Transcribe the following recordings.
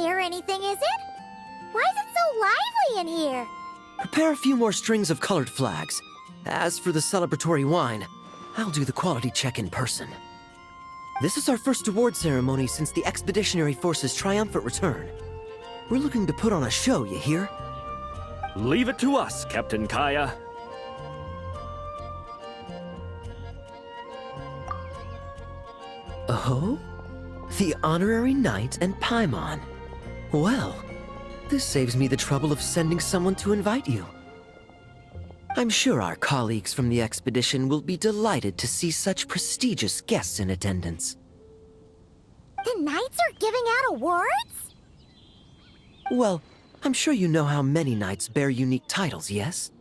party or anything, is it? Why is it so lively in here? Prepare a few more strings of colored flags. As for the celebratory wine, I'll do the quality check in person. This is our first award ceremony since the Expeditionary Force's triumphant return. We're looking to put on a show, you hear? Leave it to us, Captain Kaya. Oh? The Honorary Knight and Paimon. Well, this saves me the trouble of sending someone to invite you. I'm sure our colleagues from the expedition will be delighted to see such prestigious guests in attendance. The Knights are giving out awards? Well, I'm sure you know how many knights bear unique titles, yes?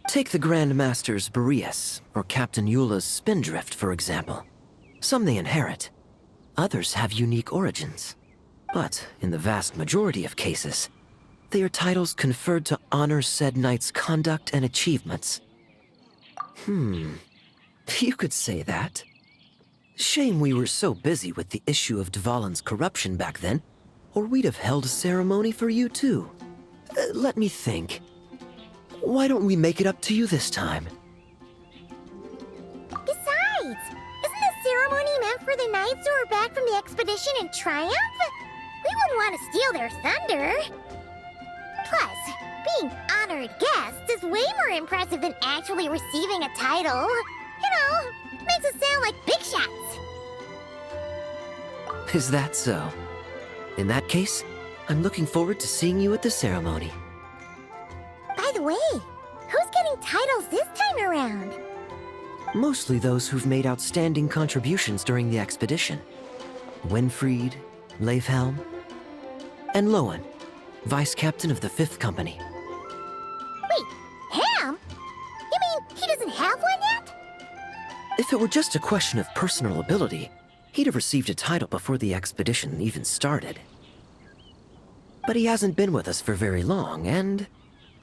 Take the Grand Masters Boreas or Captain Eula's Spindrift, for example. Some they inherit. Others have unique origins. But in the vast majority of cases, they are titles conferred to honor said knight's conduct and achievements. You could say that. Shame we were so busy with the issue of Dvalin's corruption back then, or we'd have held a ceremony for you too. Let me think. Why don't we make it up to you this time? Besides, isn't the ceremony meant for the Knights who are back from the expedition in triumph? We wouldn't want to steal their thunder. Plus, being honored guests is way more impressive than actually receiving a title. You know, makes us sound like big shots. Is that so? In that case, I'm looking forward to seeing you at the ceremony. By the way, who's getting titles this time around? Mostly those who've made outstanding contributions during the expedition. Winfried, Lohen'S, and Lohen, Vice Captain of the 5th Company. Wait, him? You mean he doesn't have one yet? If it were just a question of personal ability, he'd have received a title before the expedition even started. But he hasn't been with us for very long, and,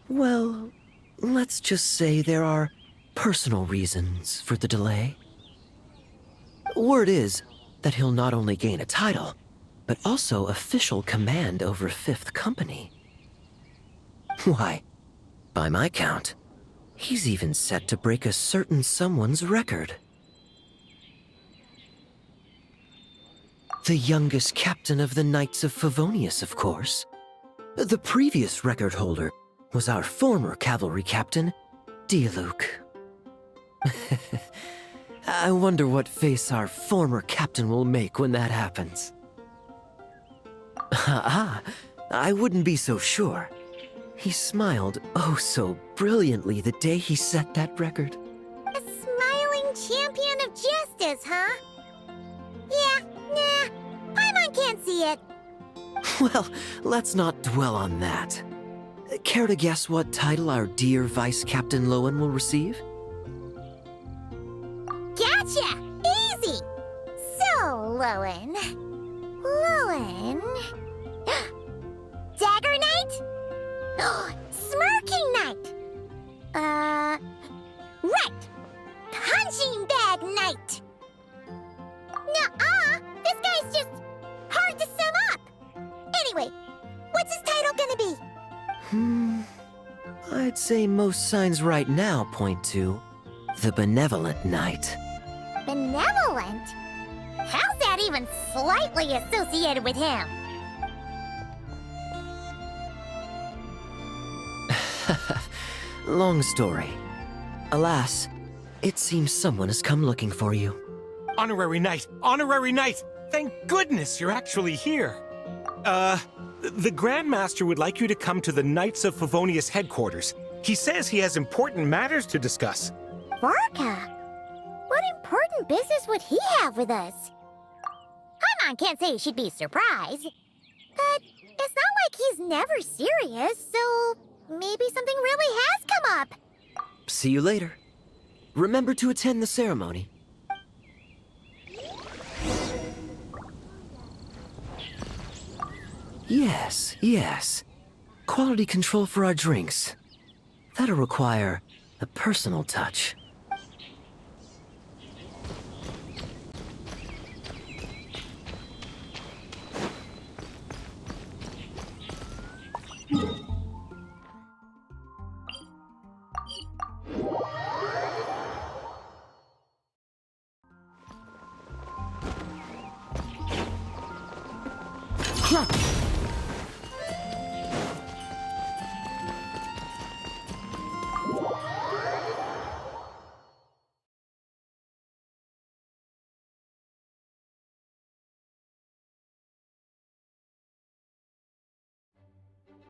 well, let's just say there are personal reasons for the delay. Word is that he'll not only gain a title, but also official command over 5th Company. Why, by my count, he's even set to break a certain someone's record. The youngest captain of the Knights of Favonius, of course. The previous record holder was our former cavalry captain, Diluc. I wonder what face our former captain will make when that happens. I wouldn't be so sure. He smiled oh so brilliantly the day he set that record. A smiling champion of justice, huh? Yeah, nah, Paimon can't see it. Well, let's not dwell on that. Care to guess what title our dear Vice Captain Lohen will receive? Gotcha! Easy! So, Lohen... Dagger Knight? Smirking Knight! Right! Punching Bag Knight! Nuh-uh! This guy's just hard to sum up! Anyway, what's his title gonna be? I'd say most signs right now point to the Benevolent Knight. Benevolent? How's that even slightly associated with him? Long story. Alas, it seems someone has come looking for you. Honorary Knight! Honorary Knight! Thank goodness you're actually here. The Grand Master would like you to come to the Knights of Favonius headquarters. He says he has important matters to discuss. Varka? What important business would he have with us? Paimon can't say she'd be surprised. But it's not like he's never serious, so maybe something really has come up. See you later. Remember to attend the ceremony. Yes. Quality control for our drinks. That'll require a personal touch.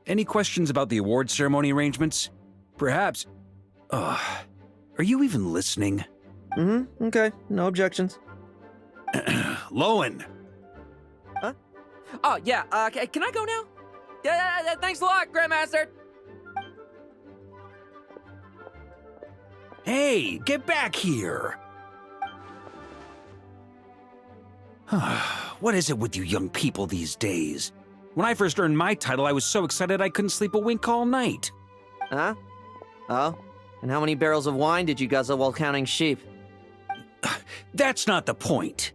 Any questions about the award ceremony arrangements? Perhaps. Are you even listening? Mm-hmm, okay, no objections. Lohen! Oh, yeah, can I go now? Yeah, thanks a lot, Grandmaster! Hey, get back here! What is it with you young people these days? When I first earned my title, I was so excited I couldn't sleep a wink all night. Huh? Oh? And how many barrels of wine did you guzzle while counting sheep? That's not the point.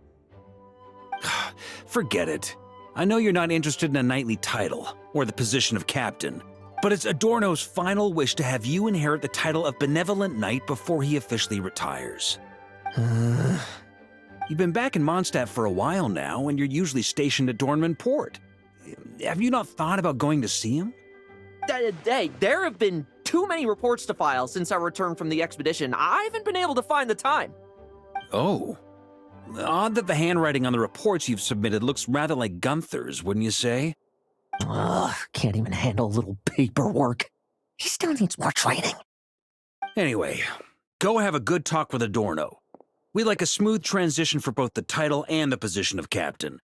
Forget it. I know you're not interested in a knightly title, or the position of captain, but it's Adorno's final wish to have you inherit the title of Benevolent Knight before he officially retires. You've been back in Mondstadt for a while now, and you're usually stationed at Dornman Port. Have you not thought about going to see him? Hey, there have been too many reports to file since our return from the expedition. I haven't been able to find the time. Oh. Odd that the handwriting on the reports you've submitted looks rather like Gunther's, wouldn't you say? Ugh, can't even handle a little paperwork. He still needs more training. Anyway, go have a good talk with Adorno. We'd like a smooth transition for both the title and the position of captain.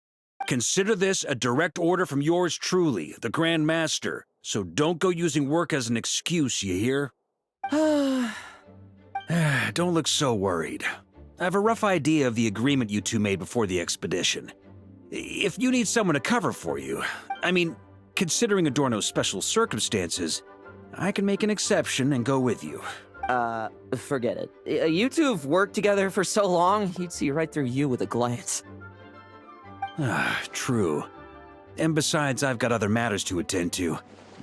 Consider this a direct order from yours truly, the Grand Master, so don't go using work as an excuse, you hear? Don't look so worried. I have a rough idea of the agreement you two made before the expedition. If you need someone to cover for you, I mean, considering Adorno's special circumstances, I can make an exception and go with you. Forget it. You two have worked together for so long, he'd see right through you with a glance. True. And besides, I've got other matters to attend to.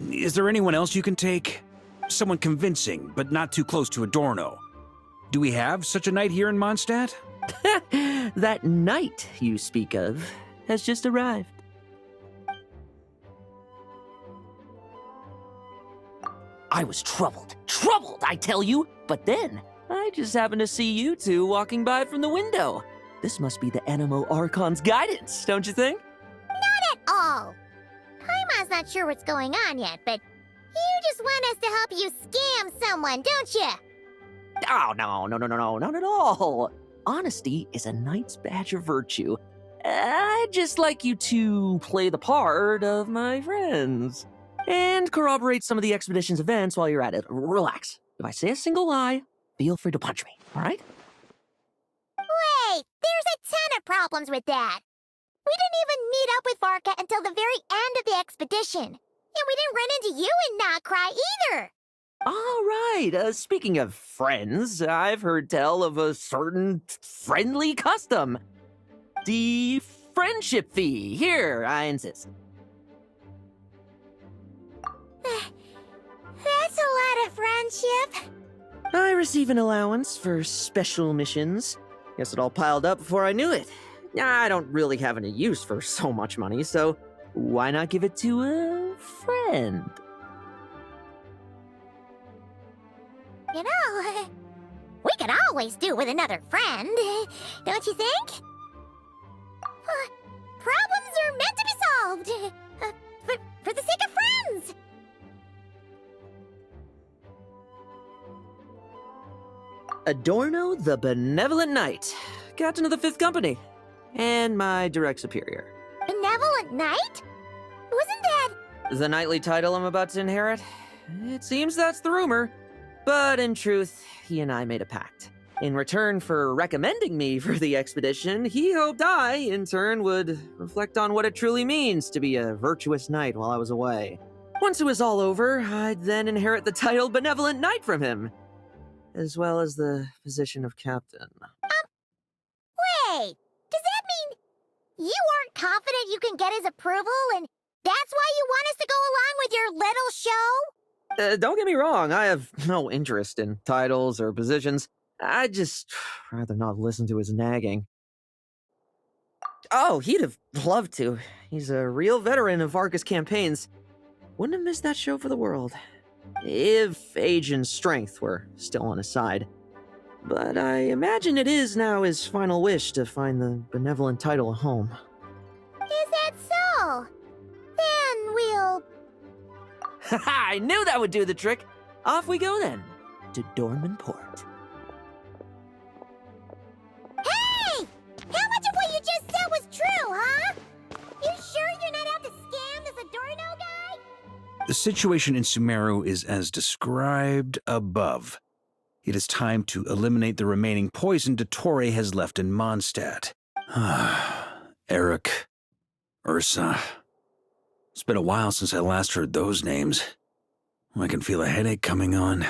Is there anyone else you can take? Someone convincing, but not too close to Adorno. Do we have such a knight here in Mondstadt? That knight you speak of has just arrived. I was troubled, I tell you, but then I just happened to see you two walking by from the window. This must be the Animo Archon's guidance, don't you think? Not at all. Paimon's not sure what's going on yet, but you just want us to help you scam someone, don't you? Oh, no, not at all. Honesty is a knight's badge of virtue. I'd just like you to play the part of my friends. And corroborate some of the expedition's events while you're at it. Relax. If I say a single lie, feel free to punch me, all right? Wait, there's a ton of problems with that. We didn't even meet up with Varka until the very end of the expedition. And we didn't run into you in Nocry either. All right, speaking of friends, I've heard tell of a certain friendly custom. The friendship fee. Here, I insist. That's a lot of friendship. I receive an allowance for special missions. Guess it all piled up before I knew it. I don't really have any use for so much money, so why not give it to a friend? You know, we could always do with another friend, don't you think? Problems are meant to be solved, for the sake of friends. Adorno the Benevolent Knight, Captain of the 5th Company, and my direct superior. Benevolent Knight? Wasn't that... The knightly title I'm about to inherit? It seems that's the rumor. But in truth, he and I made a pact. In return for recommending me for the expedition, he hoped I, in turn, would reflect on what it truly means to be a virtuous knight while I was away. Once it was all over, I'd then inherit the title Benevolent Knight from him, as well as the position of captain. Wait, does that mean you aren't confident you can get his approval, and that's why you want us to go along with your little show? Don't get me wrong, I have no interest in titles or positions. I'd just rather not listen to his nagging. Oh, he'd have loved to. He's a real veteran of Argus campaigns. Wouldn't have missed that show for the world. If age and strength were still on his side. But I imagine it is now his final wish to find the benevolent title a home. Is that so? Then we'll... I knew that would do the trick. Off we go then, to Dorman Port. Hey! How much of what you just said was true, huh? You sure you're not out to scam this Adorno guy? The situation in Sumeru is as described above. It is time to eliminate the remaining poison Dottore has left in Mondstadt. Eric, Ursa. It's been a while since I last heard those names. I can feel a headache coming on.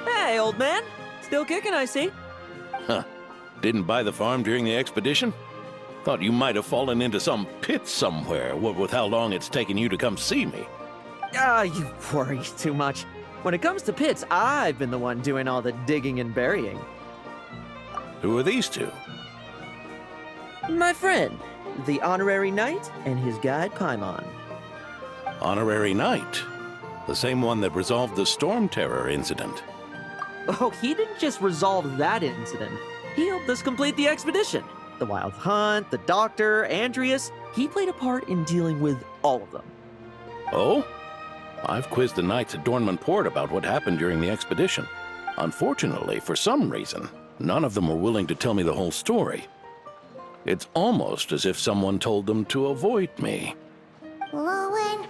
Hey, old man. Still kicking, I see. Huh. Didn't buy the farm during the expedition? Thought you might have fallen into some pit somewhere, what with how long it's taken you to come see me. You worry too much. When it comes to pits, I've been the one doing all the digging and burying. Who are these two? My friend, the honorary knight, and his guide Paimon. Honorary Knight. The same one that resolved the Storm Terror incident. Oh, he didn't just resolve that incident. He helped us complete the expedition. The Wild Hunt, the Doctor, Andreas. He played a part in dealing with all of them. Oh? I've quizzed the knights at Dorman Port about what happened during the expedition. Unfortunately, for some reason, none of them were willing to tell me the whole story. It's almost as if someone told them to avoid me. Lohen,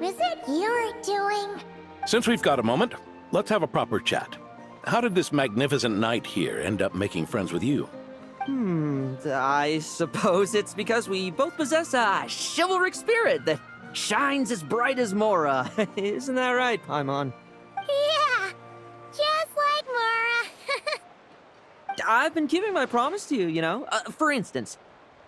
is it your doing? Since we've got a moment, let's have a proper chat. How did this magnificent knight here end up making friends with you? I suppose it's because we both possess a chivalric spirit that shines as bright as Mora. Isn't that right, Paimon? Yeah, just like Mora. I've been keeping my promise to you, you know. For instance,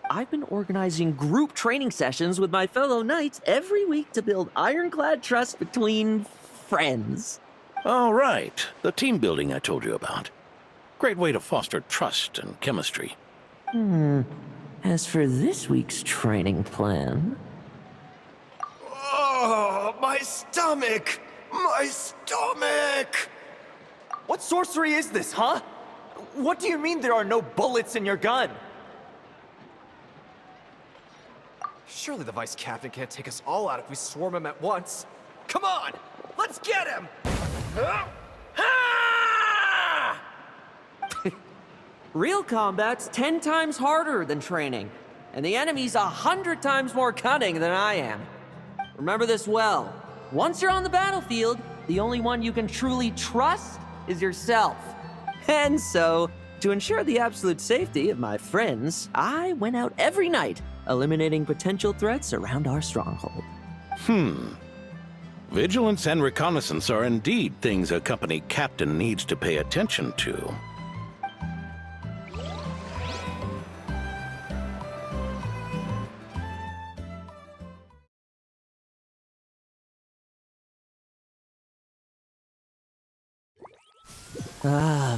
I've been organizing group training sessions with my fellow knights every week to build ironclad trust between friends. Oh, right. The team building I told you about. Great way to foster trust and chemistry. As for this week's training plan... Oh, my stomach! My stomach! What sorcery is this, huh? What do you mean there are no bullets in your gun? Surely the vice captain can't take us all out if we swarm him at once. Come on! Let's get him! Real combat's 10 times harder than training, and the enemy's 100 times more cunning than I am. Remember this well. Once you're on the battlefield, the only one you can truly trust is yourself. And so, to ensure the absolute safety of my friends, I went out every night, eliminating potential threats around our stronghold. Vigilance and reconnaissance are indeed things a company captain needs to pay attention to.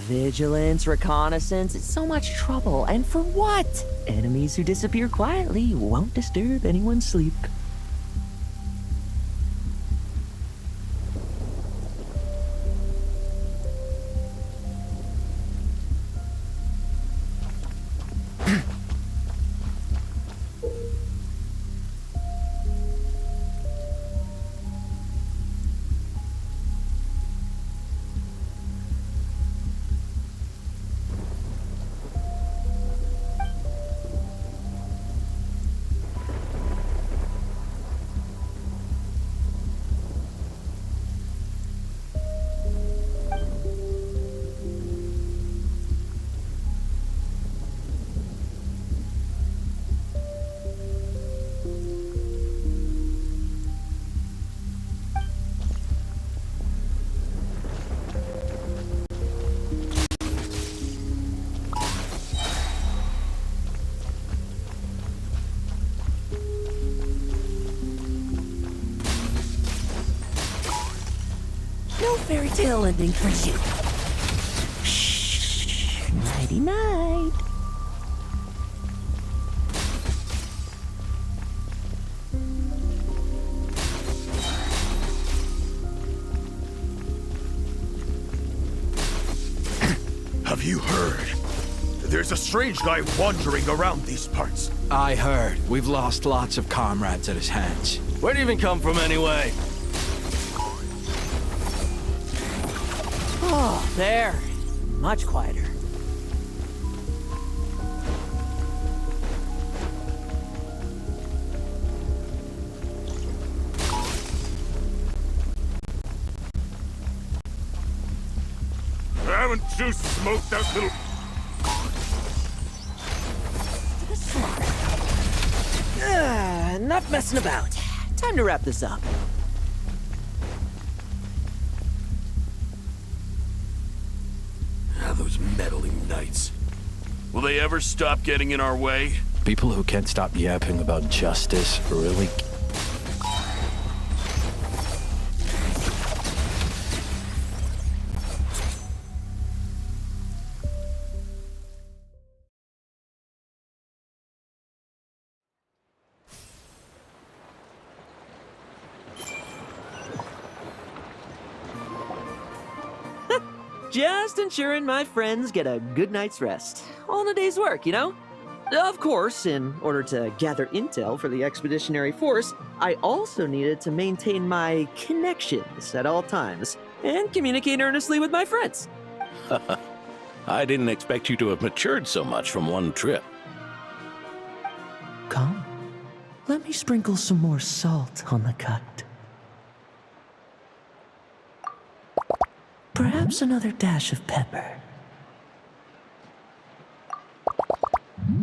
Vigilance, reconnaissance, it's so much trouble, and for what? Enemies who disappear quietly won't disturb anyone's sleep. fairy tale ending for you. Shh. Nighty night. Have you heard? There's a strange guy wandering around these parts. I heard. We've lost lots of comrades at his hands. Where'd he even come from anyway? Oh, there. Much quieter. Haven't you smoked that little... Not messing about. Time to wrap this up. Those meddling knights. Will they ever stop getting in our way? People who can't stop yapping about justice really... Just ensuring my friends get a good night's rest. All in a day's work, you know? Of course, in order to gather intel for the expeditionary force, I also needed to maintain my connections at all times and communicate earnestly with my friends. I didn't expect you to have matured so much from one trip. Come. Let me sprinkle some more salt on the cut. Perhaps another dash of pepper.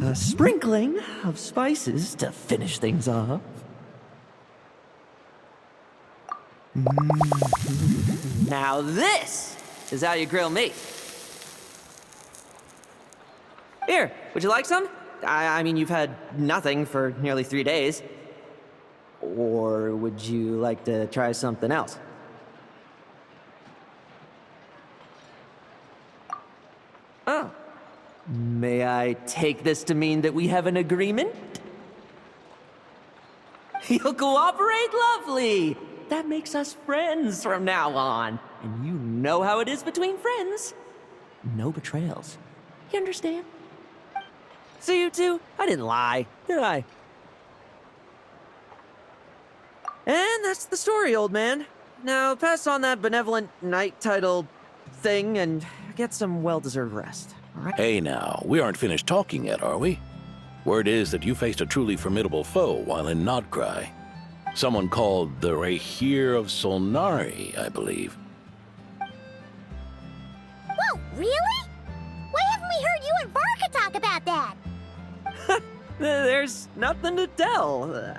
A sprinkling of spices to finish things off. Now this is how you grill me. Here, would you like some? I mean, you've had nothing for nearly 3 days. Or would you like to try something else? Oh. May I take this to mean that we have an agreement? You'll cooperate? Lovely! That makes us friends from now on. And you know how it is between friends. No betrayals. You understand? So you two, I didn't lie, did I? And that's the story, old man. Now pass on that benevolent knight title thing and get some well-deserved rest, all right? Hey now, we aren't finished talking yet, are we? Word is that you faced a truly formidable foe while in Nodcry. Someone called the Rahir of Solnari, I believe. Whoa, really? Why haven't we heard you and Varka talk about that? There's nothing to tell.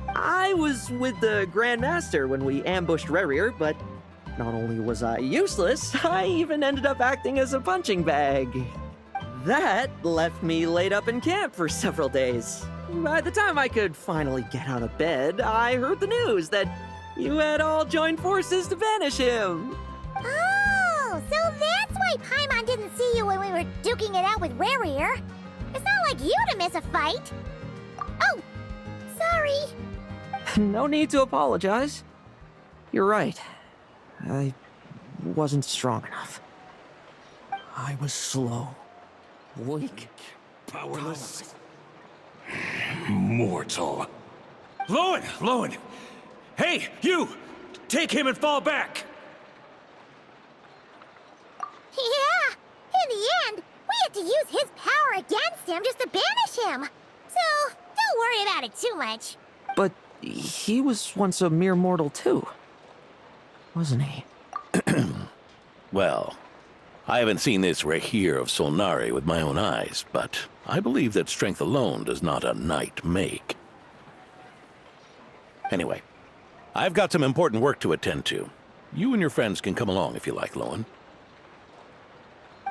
I was with the Grand Master when we ambushed Rerir, but not only was I useless, I even ended up acting as a punching bag. That left me laid up in camp for several days. By the time I could finally get out of bed, I heard the news that you had all joined forces to banish him. Oh, so that's why Paimon didn't see you when we were duking it out with Rerir. It's not like you to miss a fight. Oh, sorry. No need to apologize. You're right. I wasn't strong enough. I was slow, weak, Powerless. Mortal. Lohen! Hey, you! Take him and fall back! Yeah, in the end, we had to use his power against him just to banish him. So, don't worry about it too much. But he was once a mere mortal too, wasn't he? Well, I haven't seen this Rahir of Solnari with my own eyes, but I believe that strength alone does not a knight make. Anyway, I've got some important work to attend to. You and your friends can come along if you like, Lohen.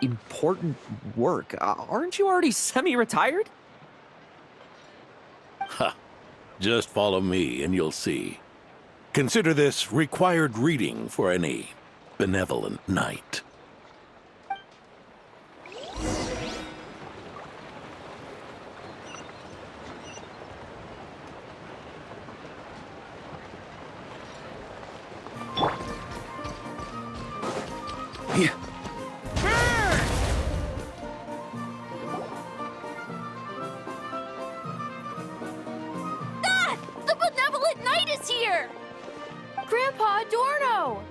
Important work? Aren't you already semi-retired? Ha! Just follow me and you'll see. Consider this required reading for any benevolent knight. Yeah. Ah! The benevolent knight is here! Grandpa Adorno!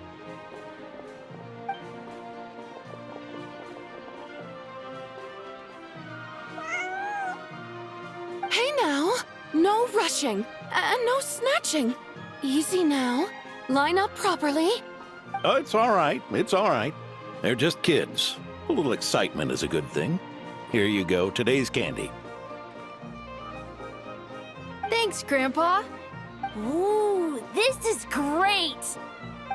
Hey now! No rushing, and no snatching. Easy now. Line up properly. Oh, it's all right. It's all right. They're just kids. A little excitement is a good thing. Here you go, today's candy. Thanks, Grandpa. Ooh, this is great!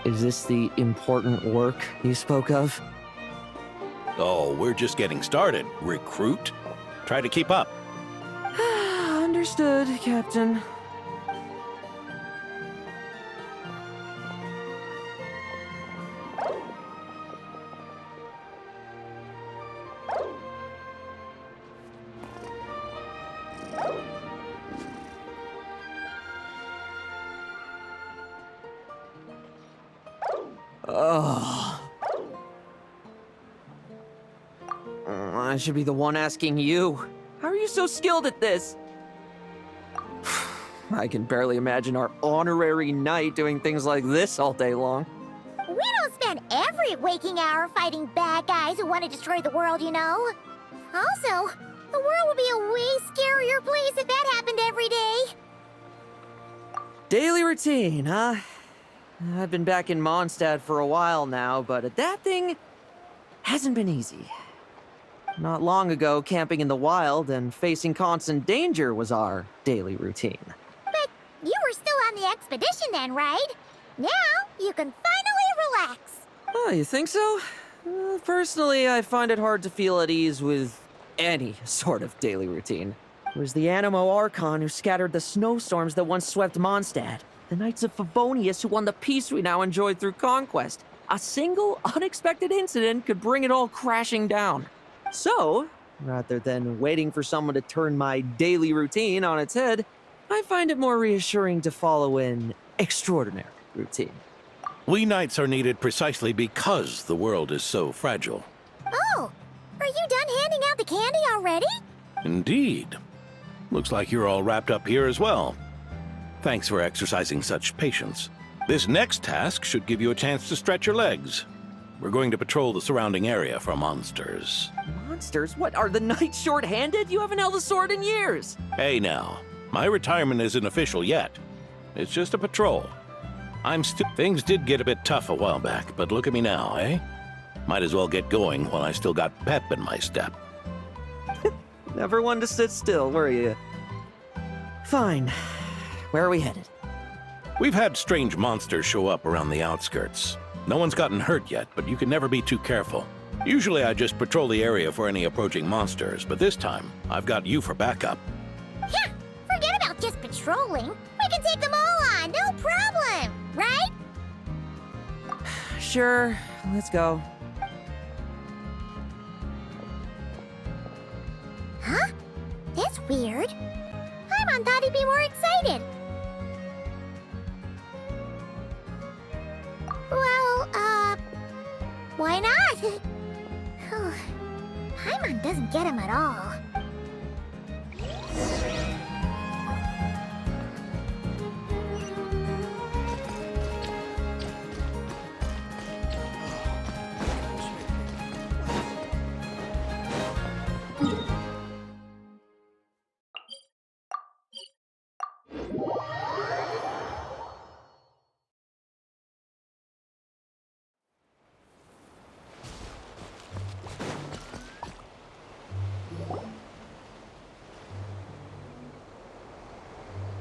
Is this the important work you spoke of? Oh, we're just getting started, recruit. Try to keep up. Understood, Captain. Oh. I should be the one asking you. How are you so skilled at this? I can barely imagine our honorary knight doing things like this all day long. We don't spend every waking hour fighting bad guys who want to destroy the world, you know. Also, the world would be a way scarier place if that happened every day. Daily routine, huh? I've been back in Mondstadt for a while now, but that thing hasn't been easy. Not long ago, camping in the wild and facing constant danger was our daily routine. But you were still on the expedition then, right? Now you can finally relax. Oh, you think so? Personally, I find it hard to feel at ease with any sort of daily routine. It was the Animo Archon who scattered the snowstorms that once swept Mondstadt. The Knights of Favonius who won the peace we now enjoy through conquest. A single unexpected incident could bring it all crashing down. So, rather than waiting for someone to turn my daily routine on its head, I find it more reassuring to follow an extraordinary routine. We knights are needed precisely because the world is so fragile. Oh, are you done handing out the candy already? Indeed. Looks like you're all wrapped up here as well. Thanks for exercising such patience. This next task should give you a chance to stretch your legs. We're going to patrol the surrounding area for monsters. Monsters? What, are the knights short-handed? You haven't held a sword in years. Hey now, my retirement isn't official yet. It's just a patrol. Things did get a bit tough a while back, but look at me now, eh? Might as well get going while I still got pep in my step. Never one to sit still, were you? Fine. Where are we headed? We've had strange monsters show up around the outskirts. No one's gotten hurt yet, but you can never be too careful. Usually I just patrol the area for any approaching monsters, but this time, I've got you for backup. Yeah, forget about just patrolling. We can take them all on, no problem, right? Sure, let's go. Huh? That's weird. Paimon thought he'd be more excited. Well, why not? Paimon doesn't get him at all.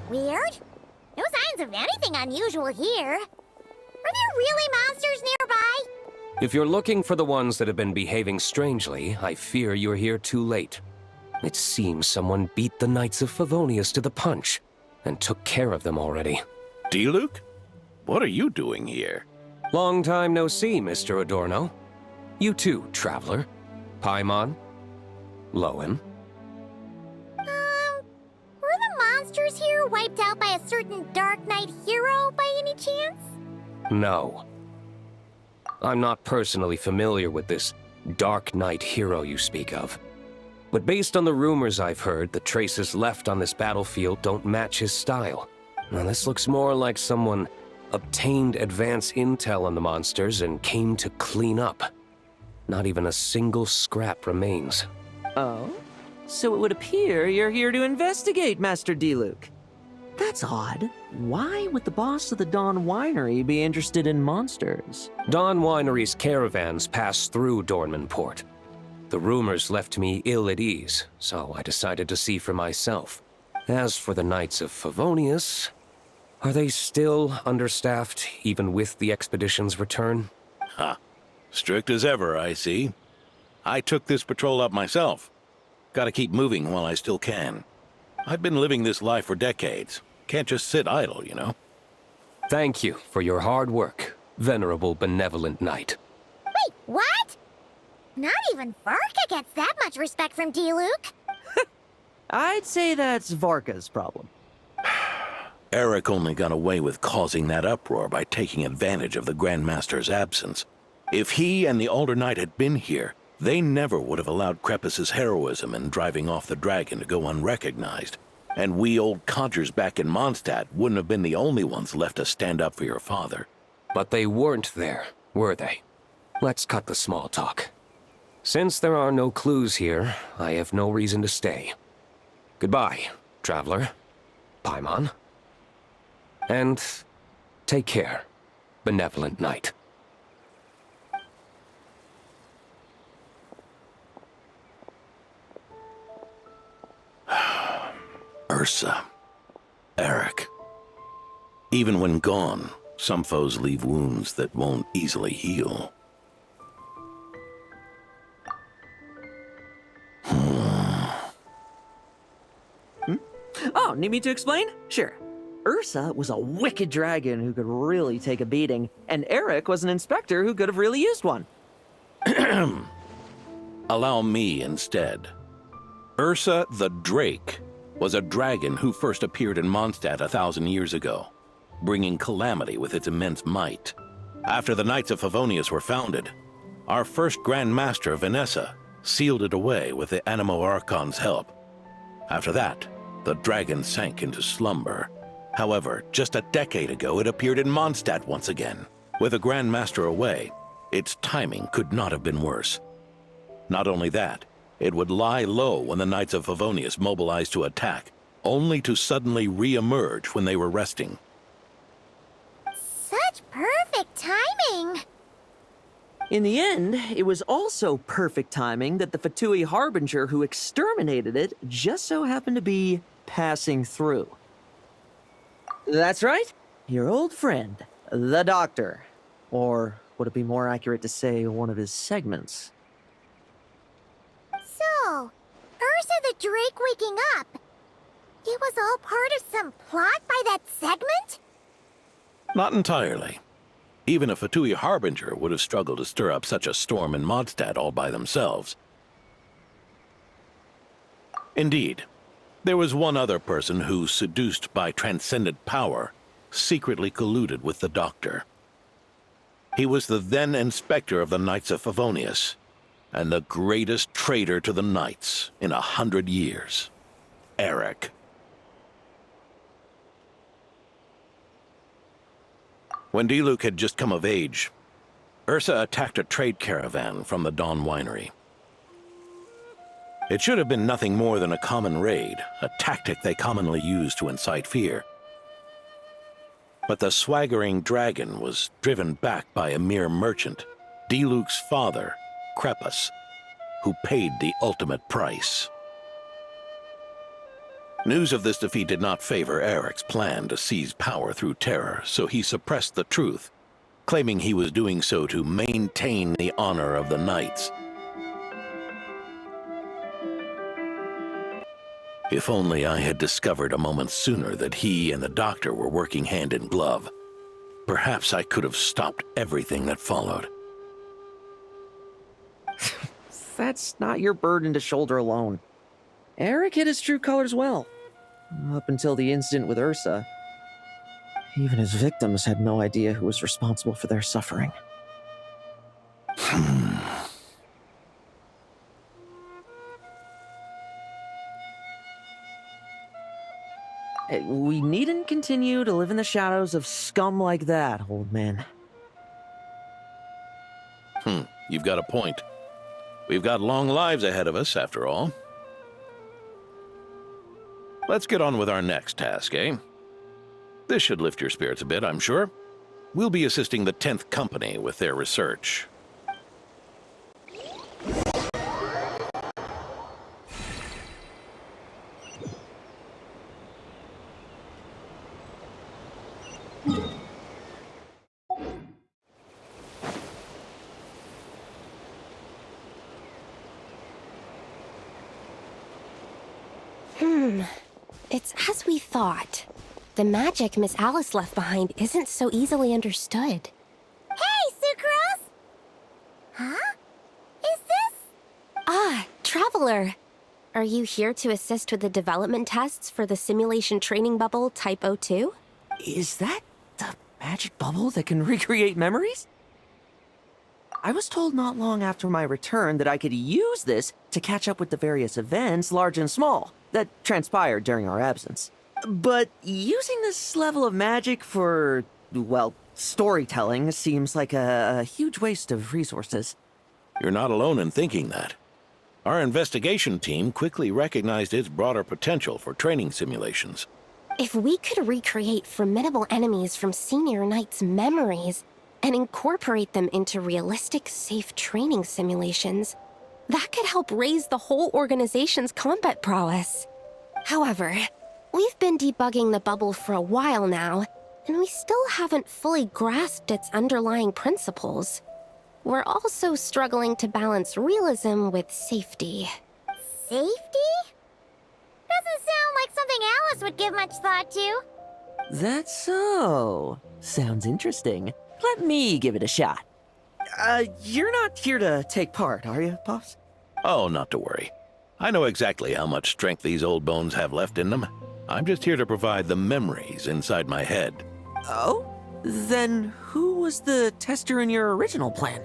Weird? No signs of anything unusual here. Are there really monsters nearby? If you're looking for the ones that have been behaving strangely, I fear you're here too late. It seems someone beat the Knights of Favonius to the punch, and took care of them already. Diluc? What are you doing here? Long time no see, Mr. Adorno. You too, traveler. Paimon. Lohen. Were the monsters here wiped out by a certain Dark Knight hero by any chance? No. I'm not personally familiar with this Dark Knight hero you speak of. But based on the rumors I've heard, the traces left on this battlefield don't match his style. Now this looks more like someone obtained advance intel on the monsters and came to clean up. Not even a single scrap remains. Oh? So it would appear you're here to investigate, Master D-Luke. That's odd. Why would the boss of the Dawn Winery be interested in monsters? Dawn Winery's caravans pass through Dornman Port. The rumors left me ill at ease, so I decided to see for myself. As for the Knights of Favonius, are they still understaffed, even with the expedition's return? Ha. Strict as ever, I see. I took this patrol up myself. Gotta keep moving while I still can. I've been living this life for decades. Can't just sit idle, you know? Thank you for your hard work, venerable benevolent knight. Wait, what? Not even Varka gets that much respect from D-Luke. I'd say that's Varka's problem. Eric only got away with causing that uproar by taking advantage of the Grandmaster's absence. If he and the Alder Knight had been here, they never would have allowed Krepus's heroism in driving off the dragon to go unrecognized. And we old codgers back in Mondstadt wouldn't have been the only ones left to stand up for your father. But they weren't there, were they? Let's cut the small talk. Since there are no clues here, I have no reason to stay. Goodbye, traveler. Paimon. And take care, benevolent knight. Ursa. Eric. Even when gone, some foes leave wounds that won't easily heal. Oh, need me to explain? Sure. Ursa was a wicked dragon who could really take a beating, and Eric was an inspector who could have really used one. Allow me instead. Ursa the Drake was a dragon who first appeared in Mondstadt 1,000 years ago, bringing calamity with its immense might. After the Knights of Favonius were founded, our first Grand Master, Vanessa, sealed it away with the Animo Archon's help. After that, the dragon sank into slumber. However, just a decade ago, it appeared in Mondstadt once again. With the Grand Master away, its timing could not have been worse. Not only that, it would lie low when the Knights of Favonius mobilized to attack, only to suddenly re-emerge when they were resting. Such perfect timing! In the end, it was also perfect timing that the Fatui Harbinger who exterminated it just so happened to be passing through. That's right, your old friend, the Doctor. Or would it be more accurate to say one of his segments? So, Ursa the Drake waking up. It was all part of some plot by that segment? Not entirely. Even a Fatui Harbinger would have struggled to stir up such a storm in Mondstadt all by themselves. Indeed, there was one other person who, seduced by transcendent power, secretly colluded with the Doctor. He was the then Inspector of the Knights of Favonius, and the greatest traitor to the Knights in 100 years, Eric. When D-Luke had just come of age, Ursa attacked a trade caravan from the Dawn Winery. It should have been nothing more than a common raid, a tactic they commonly use to incite fear. But the swaggering dragon was driven back by a mere merchant, D-Luke's father, Krepus, who paid the ultimate price. News of this defeat did not favor Eric's plan to seize power through terror, so he suppressed the truth, claiming he was doing so to maintain the honor of the Knights. If only I had discovered a moment sooner that he and the Doctor were working hand in glove. Perhaps I could have stopped everything that followed. That's not your burden to shoulder alone. Eric hid his true colors well. Up until the incident with Ursa. Even his victims had no idea who was responsible for their suffering. We needn't continue to live in the shadows of scum like that, old man. You've got a point. We've got long lives ahead of us, after all. Let's get on with our next task, eh? This should lift your spirits a bit, I'm sure. We'll be assisting the 10th Company with their research. It's as we thought. The magic Miss Alice left behind isn't so easily understood. Hey, Sucrose! Huh? Is this? Ah, Traveler. Are you here to assist with the development tests for the simulation training bubble Type 02? Is that the magic bubble that can recreate memories? I was told not long after my return that I could use this to catch up with the various events, large and small, that transpired during our absence. But using this level of magic for, well, storytelling seems like a huge waste of resources. You're not alone in thinking that. Our investigation team quickly recognized its broader potential for training simulations. If we could recreate formidable enemies from Senior Knight's memories and incorporate them into realistic, safe training simulations, that could help raise the whole organization's combat prowess. However, we've been debugging the bubble for a while now, and we still haven't fully grasped its underlying principles. We're also struggling to balance realism with safety. Safety? Doesn't sound like something Alice would give much thought to. That's so. Sounds interesting. Let me give it a shot. You're not here to take part, are you, Pops? Oh, not to worry. I know exactly how much strength these old bones have left in them. I'm just here to provide the memories inside my head. Oh? Then who was the tester in your original plan?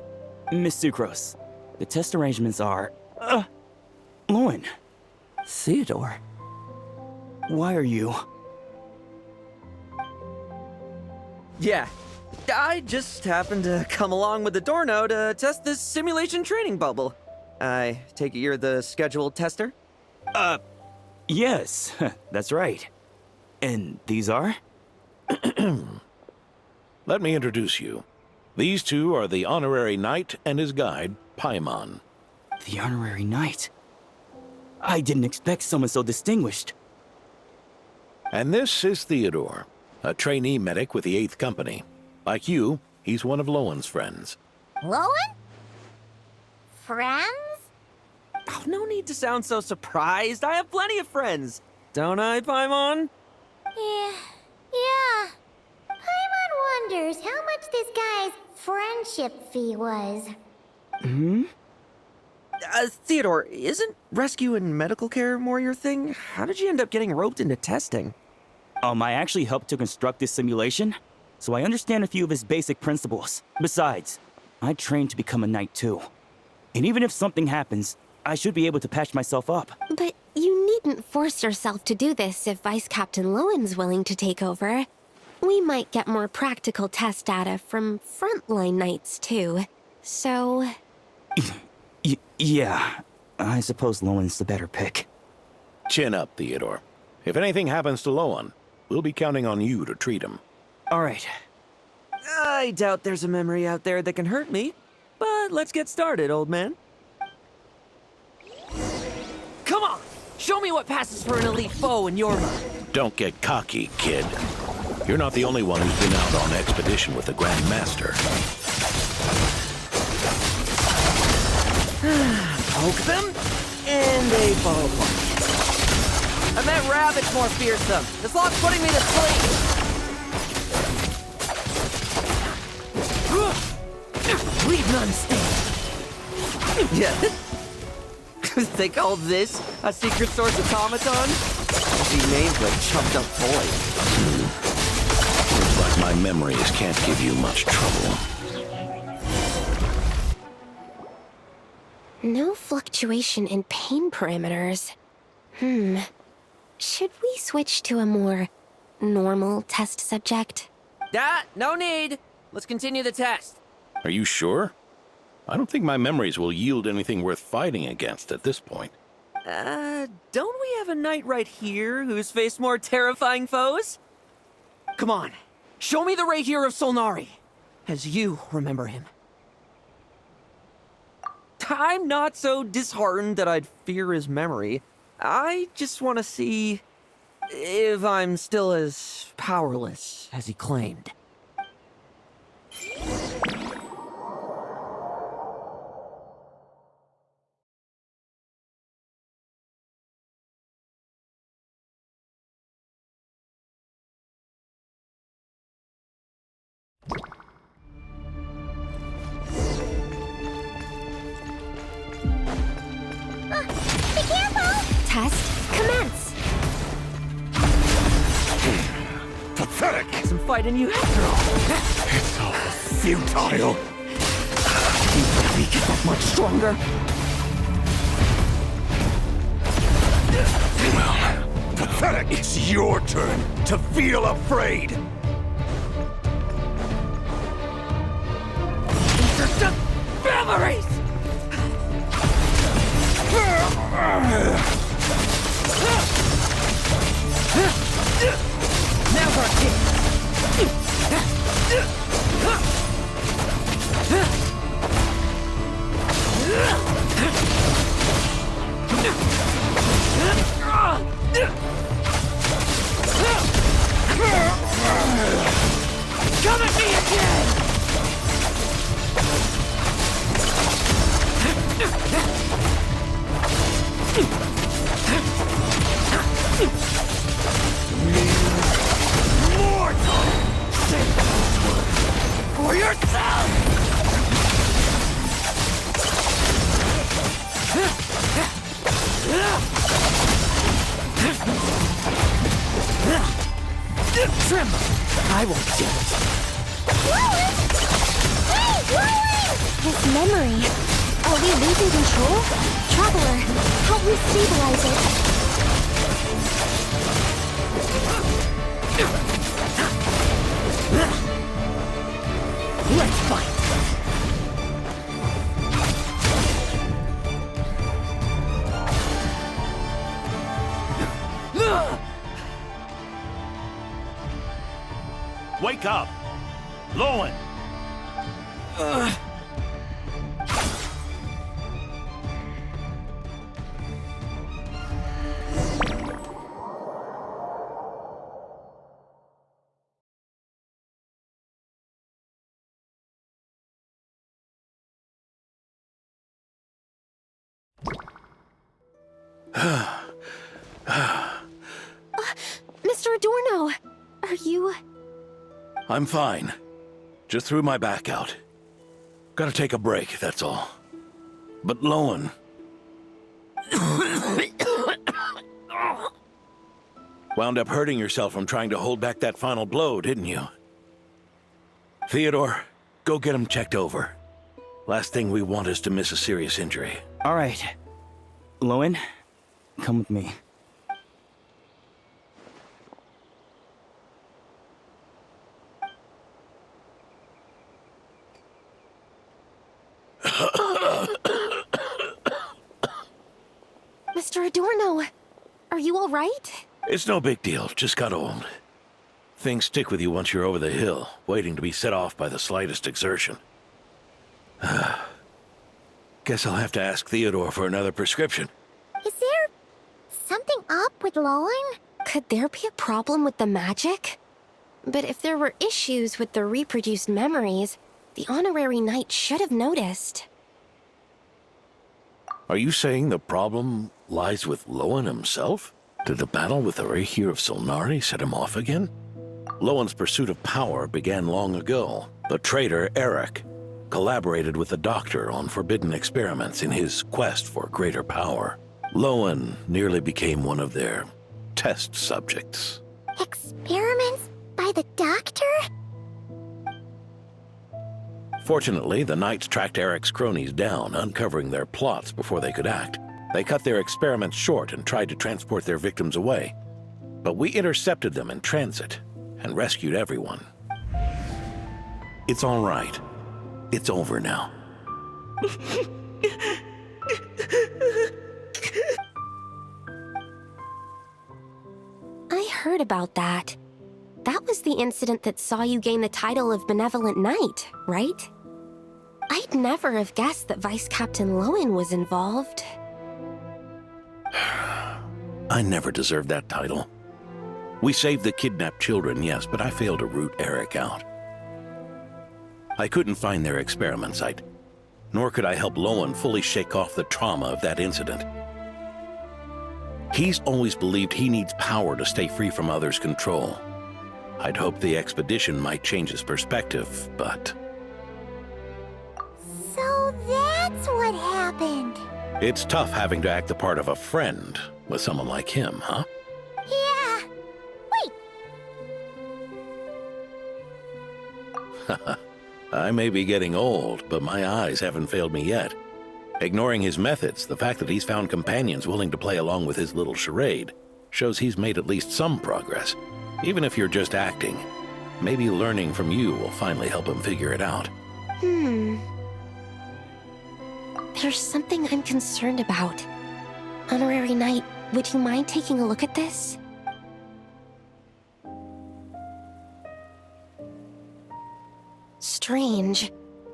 Miss Sucrose. The test arrangements are... Lohen. Theodore. Why are you... Yeah. I just happened to come along with the Dorno to test this simulation training bubble. I take it you're the scheduled tester? Yes, that's right. And these are? Let me introduce you. These two are the honorary knight and his guide, Paimon. The honorary knight? I didn't expect someone so distinguished. And this is Theodore, a trainee medic with the 8th Company. Like you, he's one of Lohen'S friends. Lohen? Friends? Oh, no need to sound so surprised. I have plenty of friends. Don't I, Paimon? Yeah. Paimon wonders how much this guy's friendship fee was. Theodore, isn't rescue and medical care more your thing? How did you end up getting roped into testing? I actually helped to construct this simulation, so I understand a few of his basic principles. Besides, I trained to become a knight too. And even if something happens, I should be able to patch myself up. But you needn't force yourself to do this if Vice Captain Lohen'S willing to take over. We might get more practical test data from frontline knights too. So... Yeah, I suppose Lohen'S the better pick. Chin up, Theodore. If anything happens to Lohen, we'll be counting on you to treat him. All right. I doubt there's a memory out there that can hurt me, but let's get started, old man. Come on! Show me what passes for an elite foe in your mind. Don't get cocky, kid. You're not the only one who's been out on expedition with the Grand Master. Poke them, and they fall apart. I meant rabbits more fearsome. This lock's putting me to sleep. Leave none stand. Yeah. They call this a secret source automaton? He named a chumped up toy. Looks like my memories can't give you much trouble. No fluctuation in pain parameters. Should we switch to a more normal test subject? No need. Let's continue the test. Are you sure? I don't think my memories will yield anything worth fighting against at this point. Don't we have a knight right here who's faced more terrifying foes? Come on, show me the Rahier of Solnari, as you remember him. I'm not so disheartened that I'd fear his memory. I just want to see if I'm still as powerless as he claimed. Be careful! Test commence! Pathetic! Some fight in you after all. It's all futile. You really get that much stronger? Well, pathetic! It's your turn to feel afraid! These are just memories! Now's our chance! Come at me again! Mortal! For yourself! Tremble! I won't do it. Lohen! Hey, Lohen! His memory. Are we losing control? Traveler, help me stabilize it. Let's fight! Wake up! Lohen! Mr. Adorno, are you... I'm fine. Just threw my back out. Gotta take a break, that's all. But Lohen... Wound up hurting yourself from trying to hold back that final blow, didn't you? Theodore, go get him checked over. Last thing we want is to miss a serious injury. All right. Lohen, come with me. Mr. Adorno, are you all right? It's no big deal, just got old. Things stick with you once you're over the hill, waiting to be set off by the slightest exertion. Guess I'll have to ask Theodore for another prescription. Is there something up with Lohen? Could there be a problem with the magic? But if there were issues with the reproduced memories, the honorary knight should have noticed. Are you saying the problem lies with Lohen himself? Did the battle with the Rahier of Solnari set him off again? Lohen's pursuit of power began long ago. The traitor, Eric, collaborated with the Doctor on forbidden experiments in his quest for greater power. Lohen nearly became one of their test subjects. Experiments by the Doctor? Fortunately, the Knights tracked Eric's cronies down, uncovering their plots before they could act. They cut their experiments short and tried to transport their victims away. But we intercepted them in transit and rescued everyone. It's all right. It's over now. I heard about that. That was the incident that saw you gain the title of Benevolent Knight, right? I'd never have guessed that Vice Captain Lohen was involved. I never deserved that title. We saved the kidnapped children, yes, but I failed to root Eric out. I couldn't find their experiment site, nor could I help Lohen fully shake off the trauma of that incident. He's always believed he needs power to stay free from others' control. I'd hoped the expedition might change his perspective, but... So that's what happened. It's tough having to act the part of a friend with someone like him, huh? Yeah. Wait. I may be getting old, but my eyes haven't failed me yet. Ignoring his methods, the fact that he's found companions willing to play along with his little charade shows he's made at least some progress. Even if you're just acting, maybe learning from you will finally help him figure it out. There's something I'm concerned about. Honorary Knight, would you mind taking a look at this? Strange.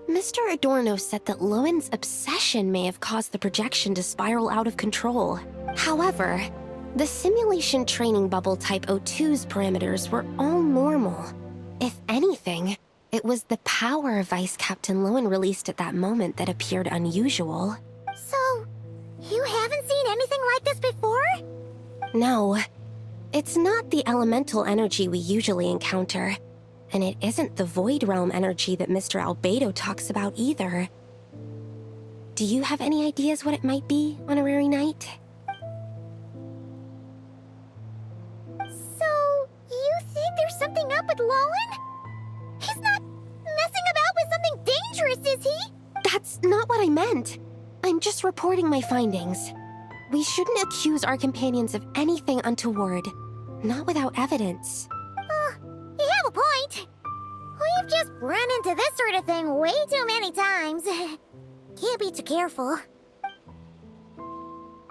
Mr. Adorno said that Lohen's obsession may have caused the projection to spiral out of control. However, the simulation training bubble Type 02's parameters were all normal. If anything, it was the power Vice Captain Lohen released at that moment that appeared unusual. So, you haven't seen anything like this before? No. It's not the elemental energy we usually encounter. And it isn't the Void Realm energy that Mr. Albedo talks about either. Do you have any ideas what it might be, Honorary Knight? So, you think there's something up with Lohen? He's not messing about with something dangerous, is he? That's not what I meant. I'm just reporting my findings. We shouldn't accuse our companions of anything untoward. Not without evidence. You have a point. We've just run into this sort of thing way too many times. Can't be too careful.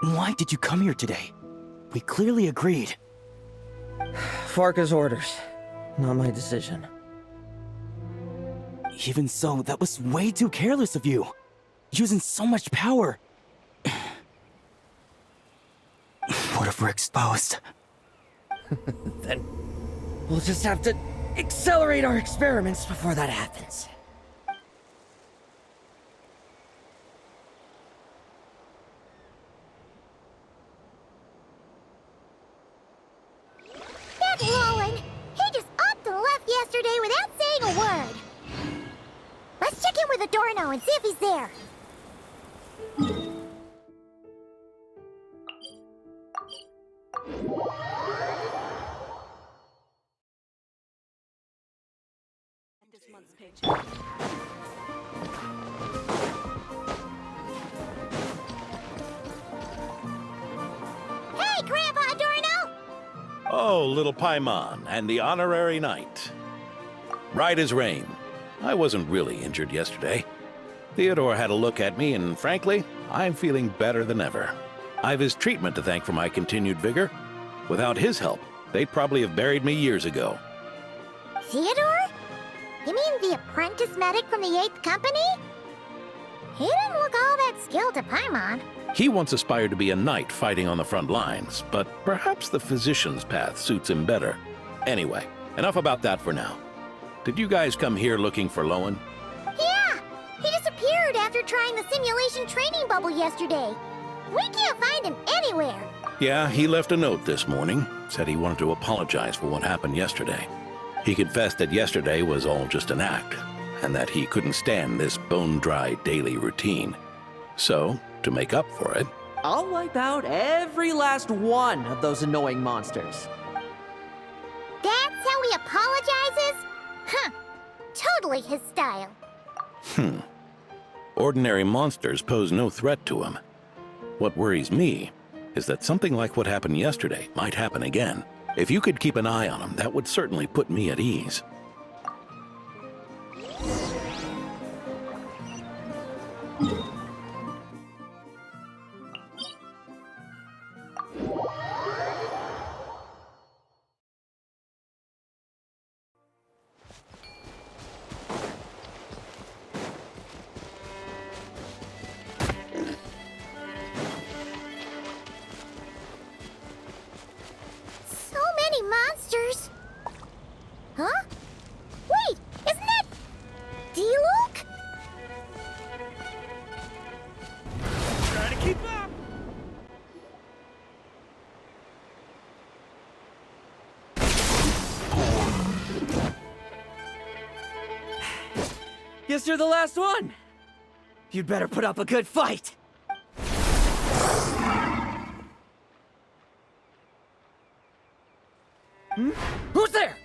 Why did you come here today? We clearly agreed. Farka's orders. Not my decision. Even so, that was way too careless of you. Using so much power. What if we're exposed? Then we'll just have to accelerate our experiments before that happens. That Lohen! He just upped and left yesterday without saying a word. Let's check in with Adorno and see if he's there. Hey, Grandpa Adorno! Oh, little Paimon and the Honorary Knight. Right as rain. I wasn't really injured yesterday. Theodore had a look at me, and frankly, I'm feeling better than ever. I've his treatment to thank for my continued vigor. Without his help, they'd probably have buried me years ago. Theodore? You mean the apprentice medic from the 8th Company? He didn't look all that skilled to Paimon. He once aspired to be a knight fighting on the front lines, but perhaps the physician's path suits him better. Anyway, enough about that for now. Did you guys come here looking for Lohen? Yeah! He disappeared after trying the simulation training bubble yesterday. We can't find him anywhere. Yeah, he left a note this morning. Said he wanted to apologize for what happened yesterday. He confessed that yesterday was all just an act, and that he couldn't stand this bone-dry daily routine. So, to make up for it, I'll wipe out every last one of those annoying monsters. That's how he apologizes? Huh. Totally his style. Ordinary monsters pose no threat to him. What worries me is that something like what happened yesterday might happen again. If you could keep an eye on him, that would certainly put me at ease. So many monsters. Huh? Wait, isn't that D-Luke? Try to keep up! Guess you're the last one. You'd better put up a good fight. Who's there?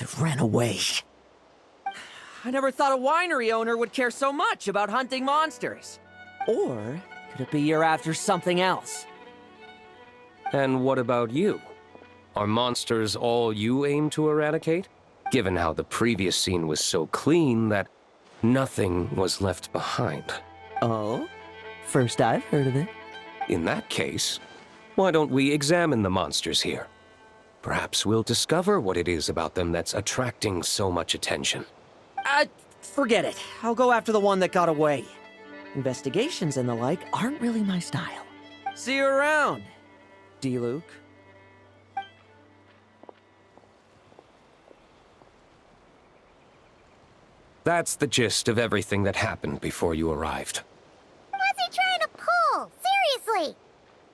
It ran away. I never thought a winery owner would care so much about hunting monsters. Or could it be you're after something else? And what about you? Are monsters all you aim to eradicate? Given how the previous scene was so clean that nothing was left behind. Oh? First I've heard of it. In that case, why don't we examine the monsters here? Perhaps we'll discover what it is about them that's attracting so much attention. Forget it. I'll go after the one that got away. Investigations and the like aren't really my style. See you around, D-Luke. That's the gist of everything that happened before you arrived. What's he trying to pull? Seriously.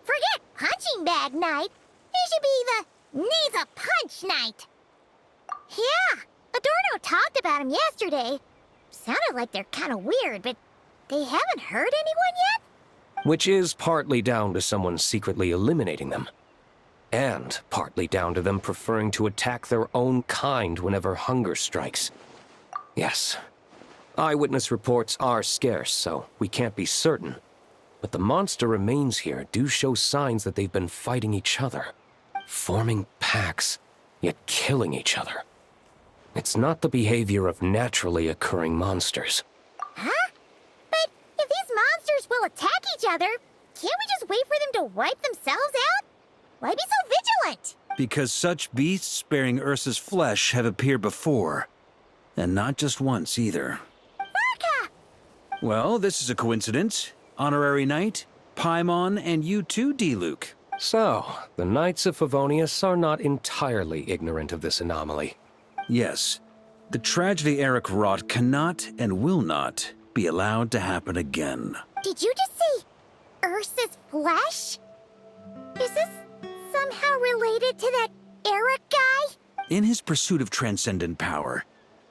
Forget punching bag night. It should be the needs a punch night. Yeah, Adorno talked about him yesterday. Sounded like they're kind of weird, but they haven't hurt anyone yet? Which is partly down to someone secretly eliminating them. And partly down to them preferring to attack their own kind whenever hunger strikes. Yes, eyewitness reports are scarce, so we can't be certain. But the monster remains here do show signs that they've been fighting each other. Forming packs, yet killing each other. It's not the behavior of naturally occurring monsters. Huh? But if these monsters will attack each other, can't we just wait for them to wipe themselves out? Why be so vigilant? Because such beasts bearing Ursa's flesh have appeared before. And not just once, either. Varka! Well, this is a coincidence. Honorary Knight, Paimon, and you too, D-Luke. So, the Knights of Favonius are not entirely ignorant of this anomaly. Yes. The tragedy Eric wrought cannot and will not be allowed to happen again. Did you just say Ursa's flesh? Is this somehow related to that Eric guy? In his pursuit of transcendent power,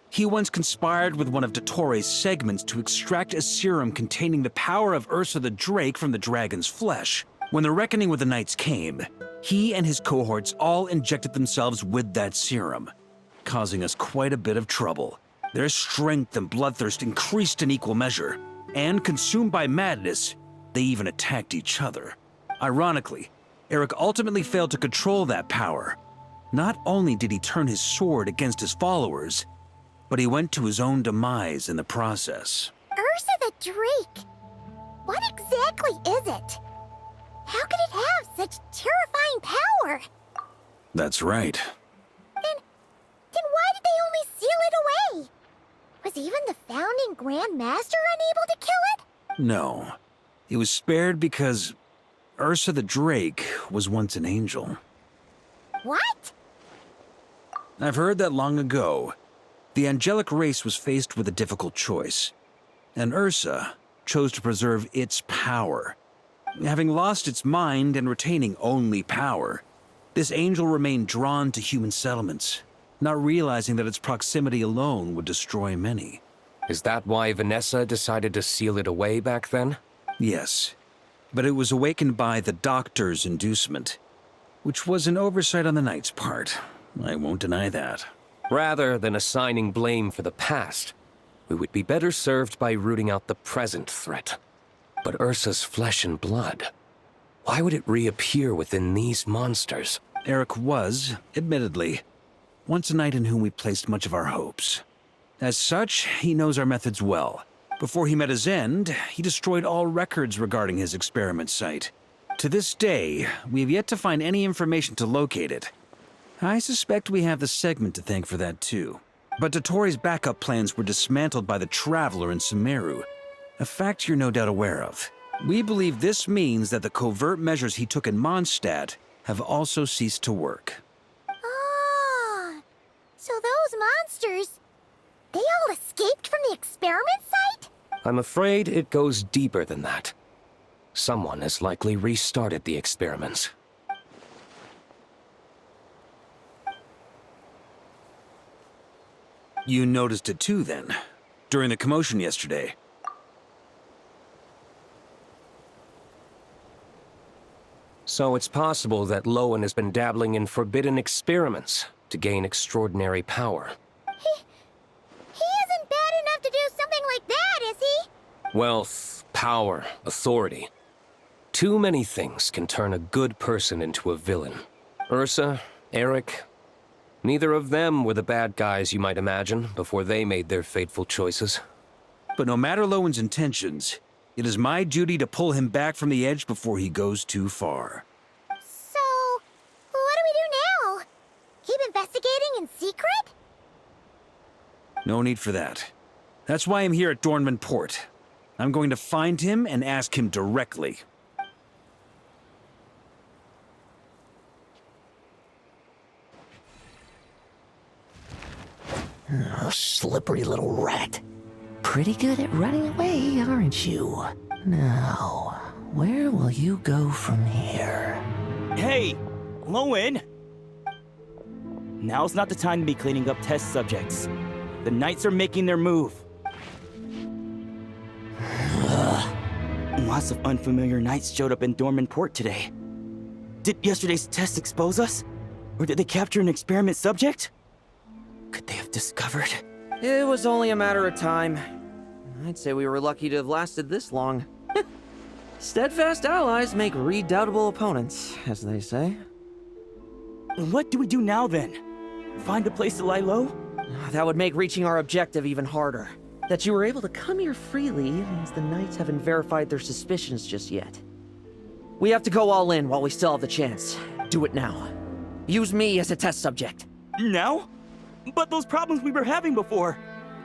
he once conspired with one of Dottores' segments to extract a serum containing the power of Ursa the Drake from the dragon's flesh. When the reckoning with the Knights came, he and his cohorts all injected themselves with that serum, causing us quite a bit of trouble. Their strength and bloodthirst increased in equal measure, and consumed by madness, they even attacked each other. Ironically, Eric ultimately failed to control that power. Not only did he turn his sword against his followers, but he went to his own demise in the process. Ursa the Drake? What exactly is it? How could it have such terrifying power? That's right. Then why did they only seal it away? Was even the founding Grand Master unable to kill it? No. It was spared because Ursa the Drake was once an angel. What? I've heard that long ago, the angelic race was faced with a difficult choice, and Ursa chose to preserve its power. Having lost its mind and retaining only power, This angel remained drawn to human settlements, not realizing that its proximity alone would destroy many. Is that why Vanessa decided to seal it away back then? Yes, but it was awakened by the doctor's inducement, which was an oversight on the Knight's part. I won't deny that. Rather than assigning blame for the past, we would be better served by rooting out the present threat. But Ursa's flesh and blood, why would it reappear within these monsters? Eric was, admittedly, once a knight in whom we placed much of our hopes. As such, he knows our methods well. Before he met his end, he destroyed all records regarding his experiment site. To this day, we have yet to find any information to locate it. I suspect we have the segment to thank for that too. But Dottoro's backup plans were dismantled by the Traveler in Sumeru, a fact you're no doubt aware of. We believe this means that the covert measures he took in Mondstadt have also ceased to work. Ah, so those monsters, they all escaped from the experiment site? I'm afraid it goes deeper than that. Someone has likely restarted the experiments. You noticed it too, then, during the commotion yesterday. So it's possible that Lohen has been dabbling in forbidden experiments to gain extraordinary power. He isn't bad enough to do something like that, is he? Wealth, power, authority. Too many things can turn a good person into a villain. Ursa, Eric, neither of them were the bad guys you might imagine before they made their fateful choices. But no matter Lowen's intentions, it is my duty to pull him back from the edge before he goes too far. So, what do we do now? Keep investigating in secret? No need for that. That's why I'm here at Dornman Port. I'm going to find him and ask him directly. Oh, slippery little rat. Pretty good at running away, aren't you? Now, where will you go from here? Hey, Lohen! Now's not the time to be cleaning up test subjects. The Knights are making their move. Lots of unfamiliar Knights showed up in Dorman Port today. Did yesterday's test expose us? Or did they capture an experiment subject? Could they have discovered? It was only a matter of time. I'd say we were lucky to have lasted this long. Steadfast allies make redoubtable opponents, as they say. What do we do now, then? Find a place to lie low? That would make reaching our objective even harder. That you were able to come here freely means the Knights haven't verified their suspicions just yet. We have to go all in while we still have the chance. Do it now. Use me as a test subject. Now? But those problems we were having before,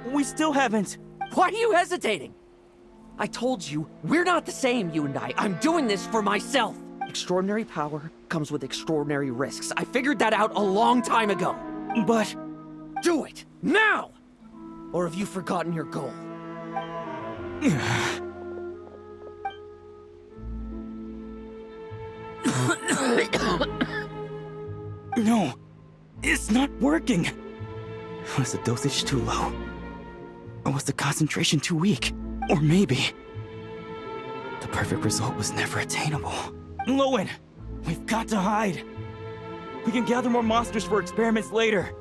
we still haven't. Why are you hesitating? I told you, we're not the same, you and I. I'm doing this for myself. Extraordinary power comes with extraordinary risks. I figured that out a long time ago. But... do it, now! Or have you forgotten your goal? No, it's not working. Was the dosage too low? Or was the concentration too weak? Or maybe... the perfect result was never attainable. Lohen, we've got to hide. We can gather more monsters for experiments later.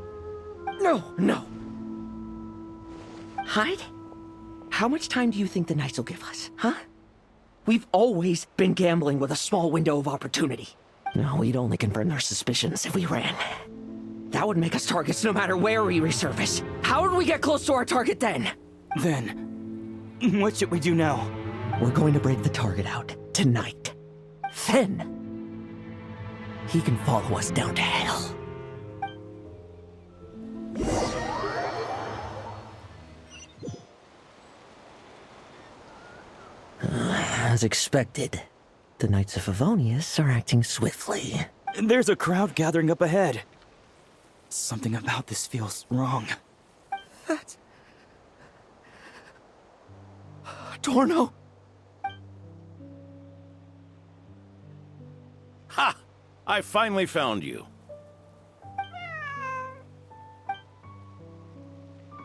No. Hide? How much time do you think the Knights will give us, huh? We've always been gambling with a small window of opportunity. No, we'd only confirm their suspicions if we ran. That would make us targets no matter where we resurface. How would we get close to our target then? Then, what should we do now? We're going to break the target out tonight. Then, he can follow us down to hell. As expected, the Knights of Favonius are acting swiftly. There's a crowd gathering up ahead. Something about this feels wrong. That's... Torno! Ha! I finally found you.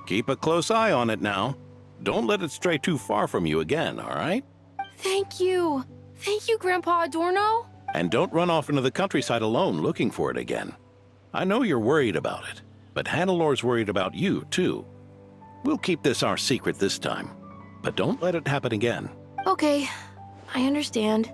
Keep a close eye on it now. Don't let it stray too far from you again, all right? Thank you. Thank you, Grandpa Adorno. And don't run off into the countryside alone looking for it again. I know you're worried about it, but Hannelor's worried about you, too. We'll keep this our secret this time, but don't let it happen again. Okay, I understand.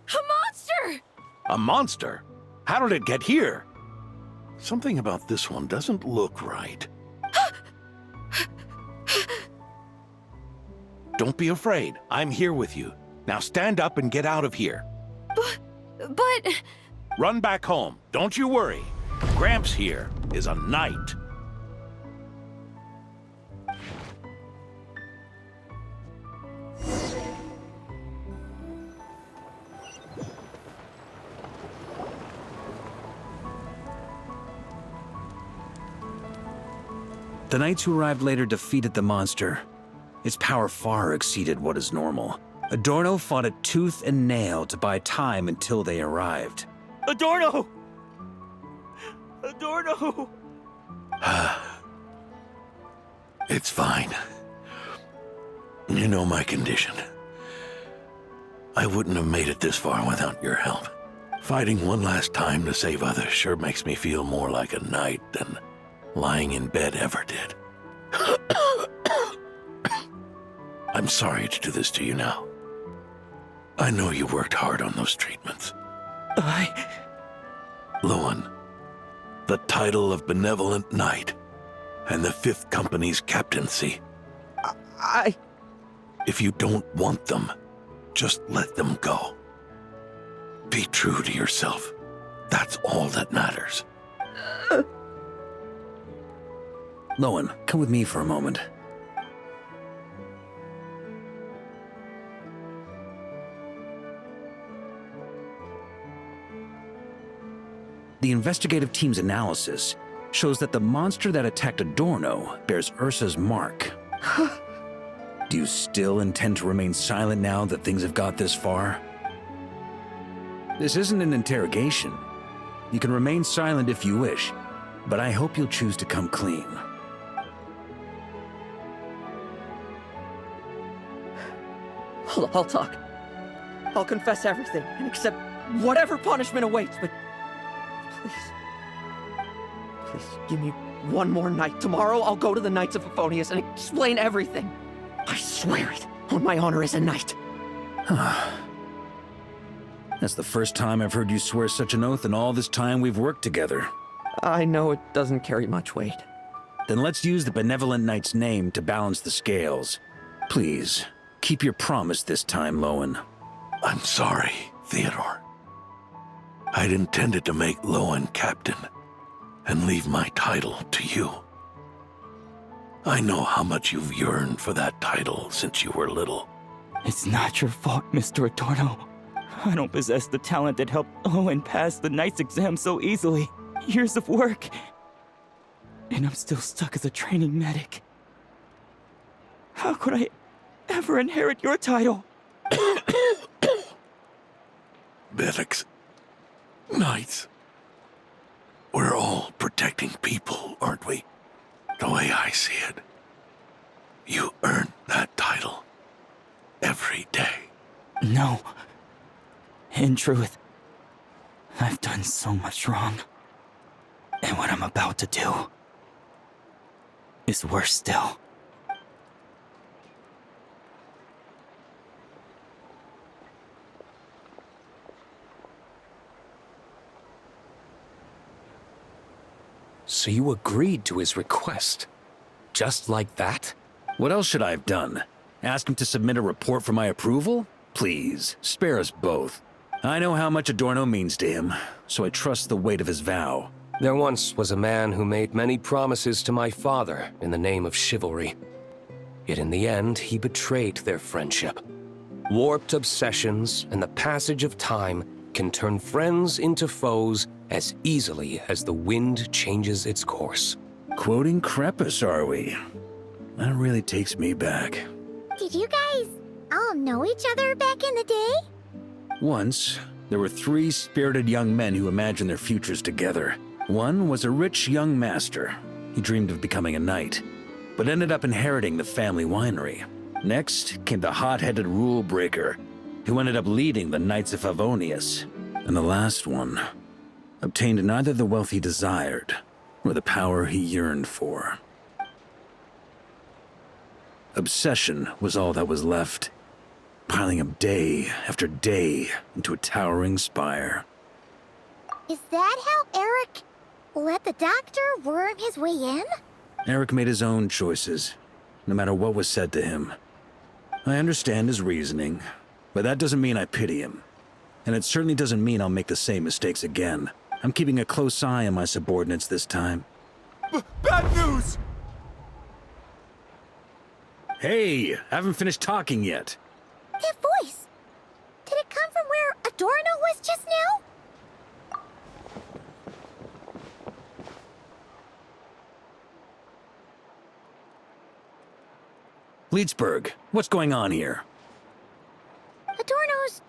A monster! A monster? How did it get here? Something about this one doesn't look right. Don't be afraid. I'm here with you. Now stand up and get out of here. But... Run back home. Don't you worry. Gramps here is a knight. The knights who arrived later defeated the monster. Its power far exceeded what is normal. Adorno fought it tooth and nail to buy time until they arrived. Adorno! Adorno! It's fine. You know my condition. I wouldn't have made it this far without your help. Fighting one last time to save others sure makes me feel more like a knight than lying in bed ever did. I'm sorry to do this to you now. I know you worked hard on those treatments. Lohen, the title of Benevolent Knight and the 5th Company's captaincy. If you don't want them, just let them go. Be true to yourself. That's all that matters. Lohen, come with me for a moment. The investigative team's analysis shows that the monster that attacked Adorno bears Ursa's mark. Do you still intend to remain silent now that things have got this far? This isn't an interrogation. You can remain silent if you wish, but I hope you'll choose to come clean. I'll talk. I'll confess everything and accept whatever punishment awaits, but please give me one more night. Tomorrow I'll go to the Knights of Favonius and explain everything. I swear it on my honor as a knight. That's the first time I've heard you swear such an oath in all this time we've worked together. I know it doesn't carry much weight. Then let's use the Benevolent Knight's name to balance the scales. Please, keep your promise this time, Lohen. I'm sorry, Theodore. I'd intended to make Lohen captain and leave my title to you. I know how much you've yearned for that title since you were little. It's not your fault, Mr. Adorno. I don't possess the talent that helped Lohen pass the Knight's exam so easily. Years of work. And I'm still stuck as a training medic. How could I ever inherit your title? Medics, knights, we're all protecting people, aren't we? The way I see it, you earn that title every day. No. In truth, I've done so much wrong. And what I'm about to do is worse still. So you agreed to his request? Just like that? What else should I have done? Ask him to submit a report for my approval? Please, spare us both. I know how much Adorno means to him, so I trust the weight of his vow. There once was a man who made many promises to my father in the name of chivalry. Yet in the end, he betrayed their friendship. Warped obsessions and the passage of time can turn friends into foes as easily as the wind changes its course. Quoting Lepus, are we? That really takes me back. Did you guys all know each other back in the day? Once, there were 3 spirited young men who imagined their futures together. One was a rich young master. He dreamed of becoming a knight, but ended up inheriting the family winery. Next came the hot-headed rule breaker, who ended up leading the Knights of Favonius. And the last one obtained neither the wealth he desired, nor the power he yearned for. Obsession was all that was left, piling up day after day into a towering spire. Is that how Eric let the doctor worm his way in? Eric made his own choices, no matter what was said to him. I understand his reasoning, but that doesn't mean I pity him. And it certainly doesn't mean I'll make the same mistakes again. I'm keeping a close eye on my subordinates this time. Bad news! Hey, haven't finished talking yet. That voice! Did it come from where Adorno was just now? Leedsburg, what's going on here? Adorno's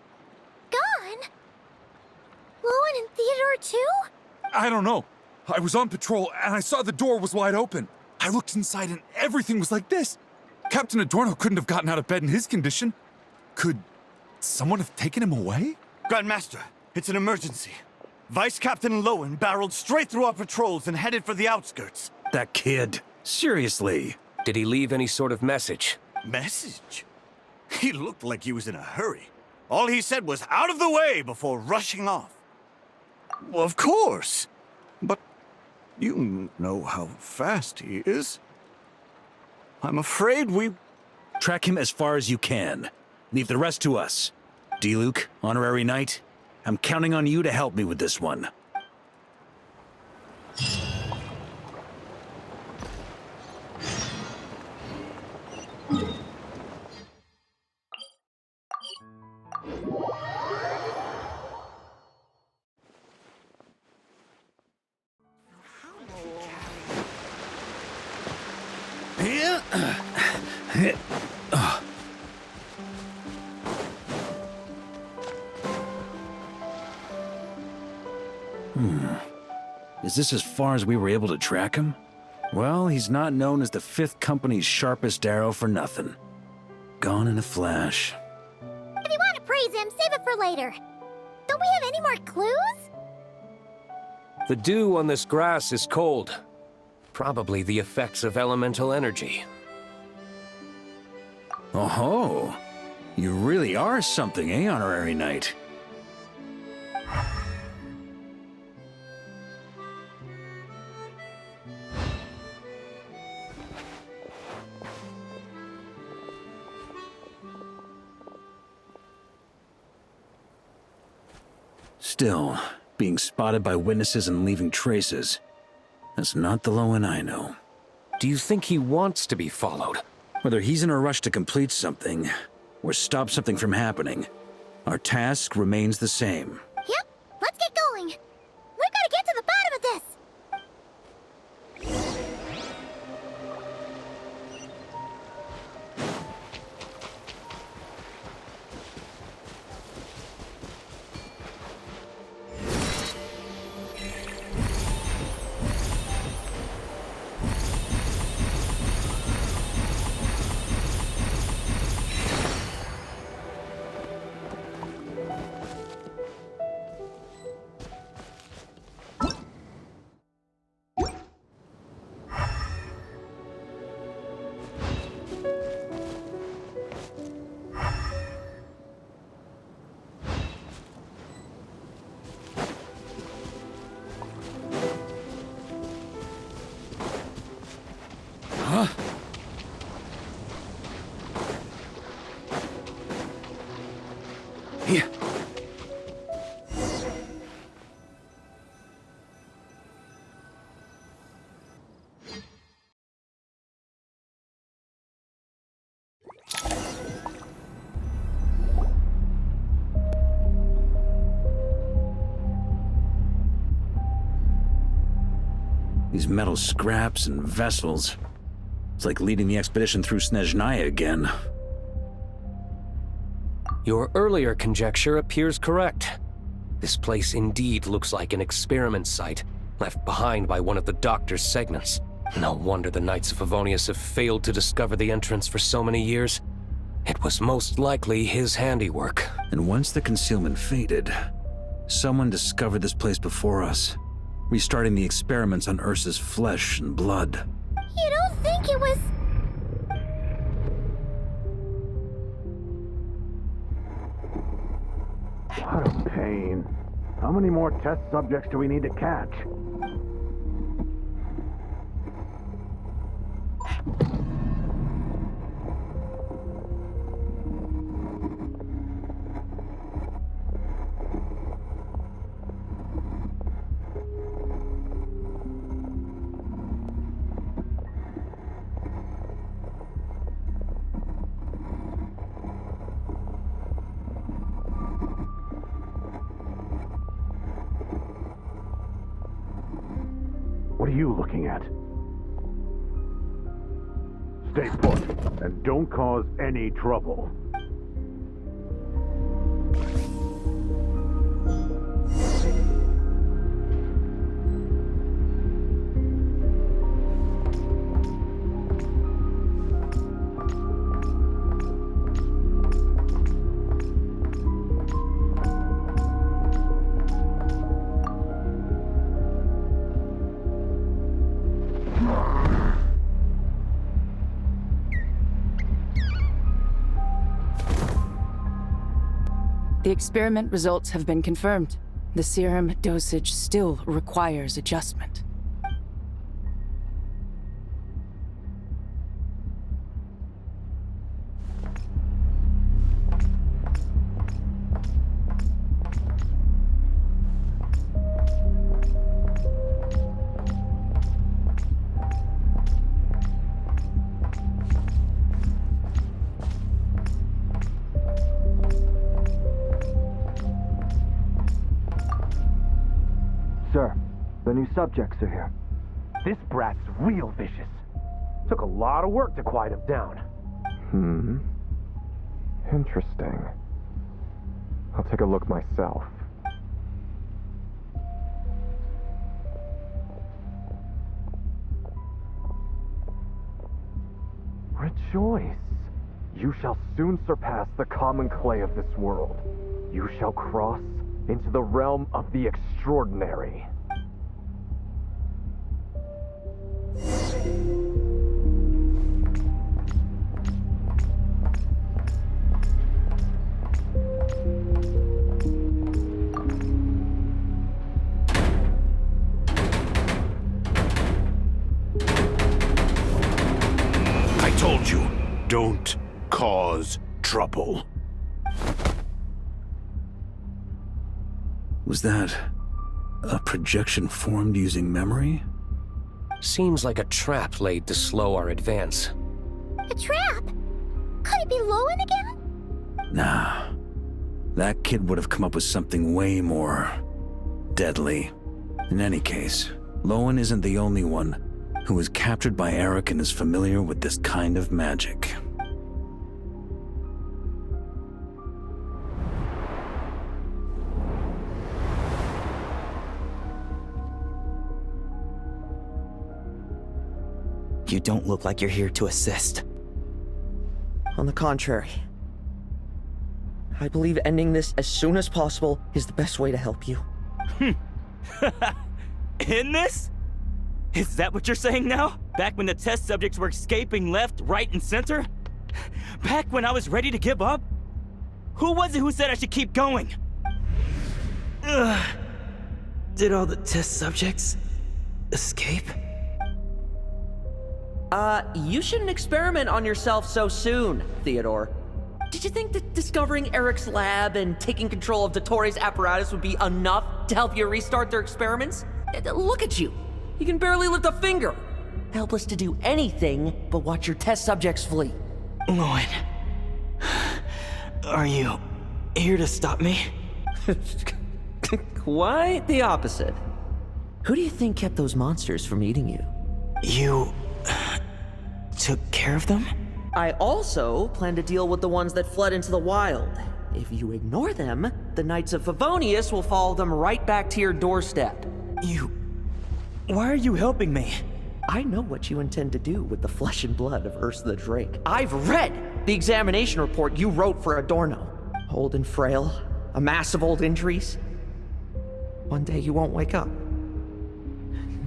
gone? Lohen and Theodore too? I don't know. I was on patrol and I saw the door was wide open. I looked inside and everything was like this. Captain Adorno couldn't have gotten out of bed in his condition. Could someone have taken him away? Grandmaster, it's an emergency. Vice Captain Lohen barreled straight through our patrols and headed for the outskirts. That kid. Seriously. Did he leave any sort of message? Message? He looked like he was in a hurry. All he said was out of the way before rushing off. Well, of course. But you know how fast he is. I'm afraid we... Track him as far as you can. Leave the rest to us. D-Luke, honorary knight, I'm counting on you to help me with this one. Is this as far as we were able to track him? Well, he's not known as the 5th Company's sharpest arrow for nothing. Gone in a flash. If you want to praise him, save it for later. Don't we have any more clues? The dew on this grass is cold. Probably the effects of elemental energy. Oh-ho! You really are something, eh, honorary knight? Still, being spotted by witnesses and leaving traces, that's not the Lohen I know. Do you think he wants to be followed? Whether he's in a rush to complete something, or stop something from happening, our task remains the same. Yep, let's get going. We've got to get to the bottom of this. Here. These metal scraps and vessels. It's like leading the expedition through Snezhnaya again. Your earlier conjecture appears correct. This place indeed looks like an experiment site, left behind by one of the Doctor's segments. No wonder the Knights of Favonius have failed to discover the entrance for so many years. It was most likely his handiwork. And once the concealment faded, someone discovered this place before us, restarting the experiments on Ursa's flesh and blood. You don't think it was... What a pain. How many more test subjects do we need to catch? What are you looking at? Stay put, and don't cause any trouble. The experiment results have been confirmed. The serum dosage still requires adjustment. Sir, the new subjects are here. This brat's real vicious. Took a lot of work to quiet him down. Interesting. I'll take a look myself. Rejoice! You shall soon surpass the common clay of this world. You shall cross into the realm of the extraordinary. I told you, don't cause trouble. Was that a projection formed using memory? Seems like a trap laid to slow our advance. A trap? Could it be Lohen again? Nah. That kid would have come up with something way more deadly. In any case, Lohen isn't the only one who was captured by Eric and is familiar with this kind of magic. You don't look like you're here to assist. On the contrary. I believe ending this as soon as possible is the best way to help you. In this? Is that what you're saying now? Back when the test subjects were escaping left, right, and center? Back when I was ready to give up? Who was it who said I should keep going? Did all the test subjects escape? You shouldn't experiment on yourself so soon, Theodore. Did you think that discovering Eric's lab and taking control of Dottores' apparatus would be enough to help you restart their experiments? Look at you. You can barely lift a finger. Helpless to do anything but watch your test subjects flee. Lohen, are you here to stop me? Quite the opposite. Who do you think kept those monsters from eating you? You took care of them? I also plan to deal with the ones that fled into the wild. If you ignore them, the Knights of Favonius will follow them right back to your doorstep. Why are you helping me? I know what you intend to do with the flesh and blood of Ursa the Drake. I've read the examination report you wrote for Adorno. Old and frail, a mass of old injuries. One day you won't wake up.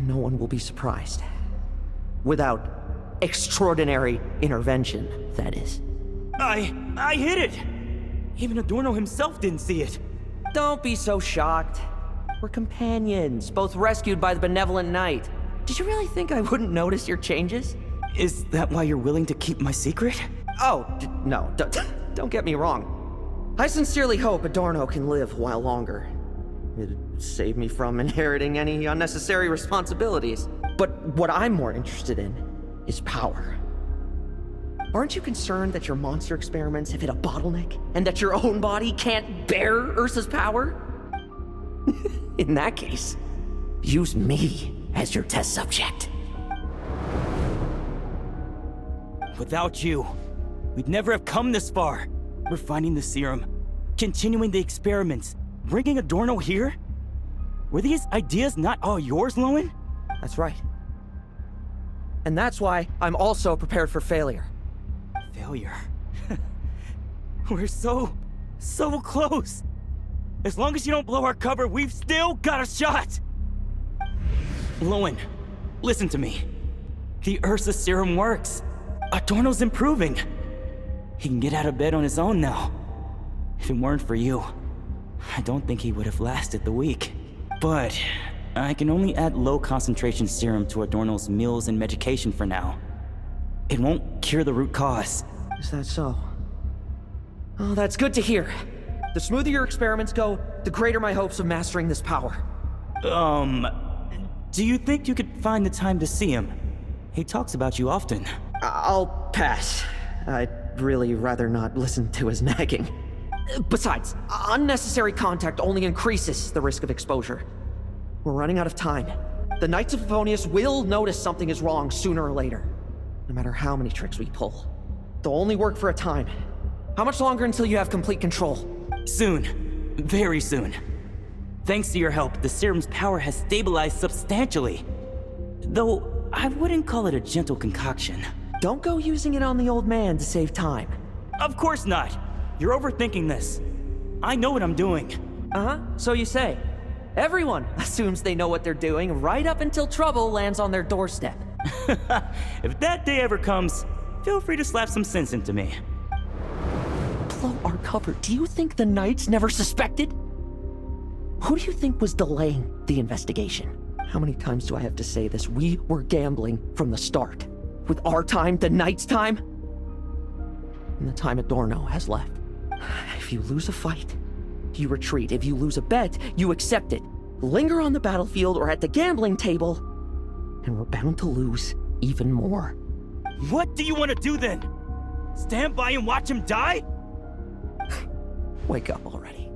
No one will be surprised. Without extraordinary intervention, that is. I hid it! Even Adorno himself didn't see it. Don't be so shocked. We're companions, both rescued by the benevolent knight. Did you really think I wouldn't notice your changes? Is that why you're willing to keep my secret? Oh, no, don't get me wrong. I sincerely hope Adorno can live a while longer. It'd save me from inheriting any unnecessary responsibilities. But what I'm more interested in is power. Aren't you concerned that your monster experiments have hit a bottleneck and that your own body can't bear Ursa's power? In that case, use me as your test subject. Without you, we'd never have come this far. Refining the serum, continuing the experiments, bringing Adorno here? Were these ideas not all yours, Lohen? That's right. And that's why I'm also prepared for failure. Failure? We're so close. As long as you don't blow our cover, we've still got a shot! Lohen, listen to me. The Ursa serum works. Adorno's improving. He can get out of bed on his own now. If it weren't for you, I don't think he would have lasted the week. But I can only add low concentration serum to Adorno's meals and medication for now. It won't cure the root cause. Is that so? Oh, that's good to hear. The smoother your experiments go, the greater my hopes of mastering this power. Do you think you could find the time to see him? He talks about you often. I'll pass. I'd really rather not listen to his nagging. Besides, unnecessary contact only increases the risk of exposure. We're running out of time. The Knights of Favonius will notice something is wrong sooner or later, no matter how many tricks we pull. They'll only work for a time. How much longer until you have complete control? Soon. Very soon. Thanks to your help, the serum's power has stabilized substantially. Though, I wouldn't call it a gentle concoction. Don't go using it on the old man to save time. Of course not! You're overthinking this. I know what I'm doing. Uh-huh, so you say. Everyone assumes they know what they're doing right up until trouble lands on their doorstep. If that day ever comes, feel free to slap some sense into me. Blow our cover. Do you think the Knights never suspected? Who do you think was delaying the investigation? How many times do I have to say this? We were gambling from the start. With our time, the Knights' time, and the time Adorno has left. If you lose a fight, you retreat. If you lose a bet, you accept it. Linger on the battlefield or at the gambling table, and we're bound to lose even more. What do you want to do then? Stand by and watch him die? Wake up already.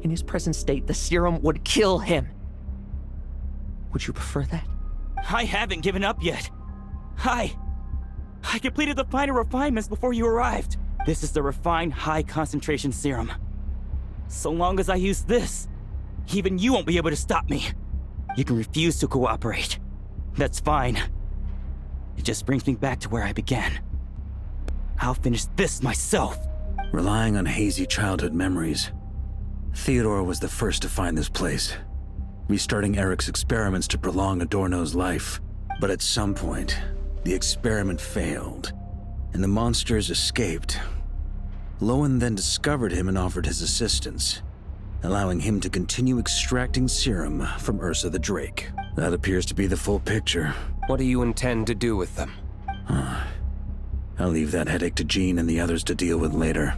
In his present state, the serum would kill him. Would you prefer that? I haven't given up yet. I completed the final refinements before you arrived. This is the refined high-concentration serum. So long as I use this, even you won't be able to stop me. You can refuse to cooperate. That's fine. It just brings me back to where I began. I'll finish this myself. Relying on hazy childhood memories, Theodore was the first to find this place, restarting Eric's experiments to prolong Adorno's life. But at some point, the experiment failed, and the monsters escaped. Lohen then discovered him and offered his assistance, allowing him to continue extracting serum from Ursa the Drake. That appears to be the full picture. What do you intend to do with them? I'll leave that headache to Jean and the others to deal with later.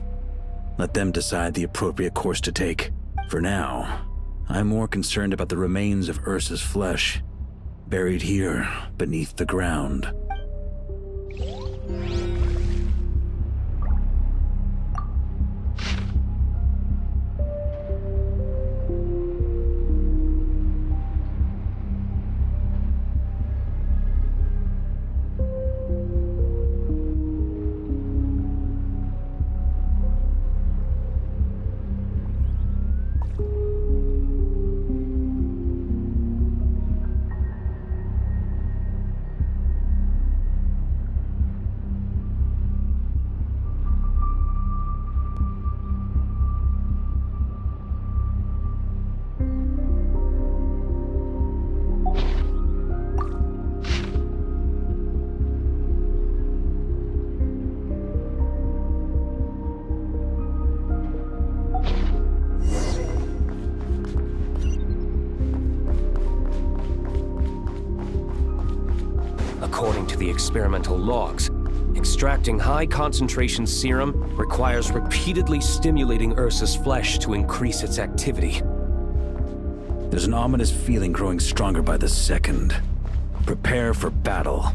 Let them decide the appropriate course to take. For now, I'm more concerned about the remains of Ursa's flesh, buried here beneath the ground. experimental logs. Extracting high-concentration serum requires repeatedly stimulating Ursa's flesh to increase its activity. There's an ominous feeling growing stronger by the second. Prepare for battle.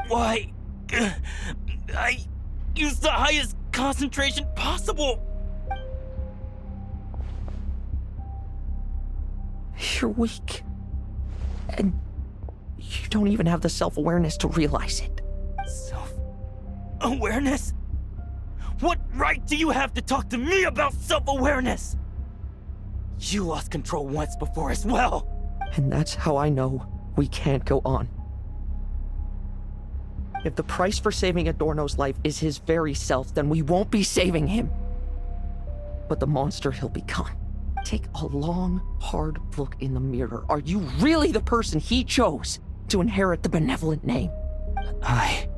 Why? I used the highest concentration possible. You're weak. And you don't even have the self-awareness to realize it. Self-awareness? What right do you have to talk to me about self-awareness? You lost control once before as well. And that's how I know we can't go on. If the price for saving Adorno's life is his very self, then we won't be saving him. But the monster he'll become. Take a long, hard look in the mirror. Are you really the person he chose to inherit the benevolent name? I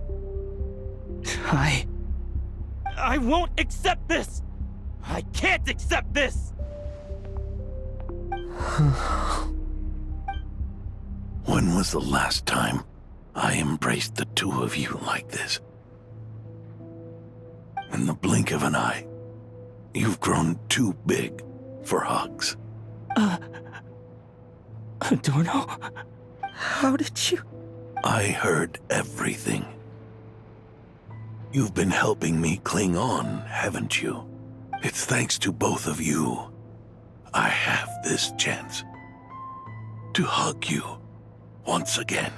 won't accept this! I can't accept this! When was the last time I embraced the two of you like this? In the blink of an eye, you've grown too big for hugs. Adorno? How did you? I heard everything. You've been helping me cling on, haven't you? It's thanks to both of you I have this chance to hug you once again.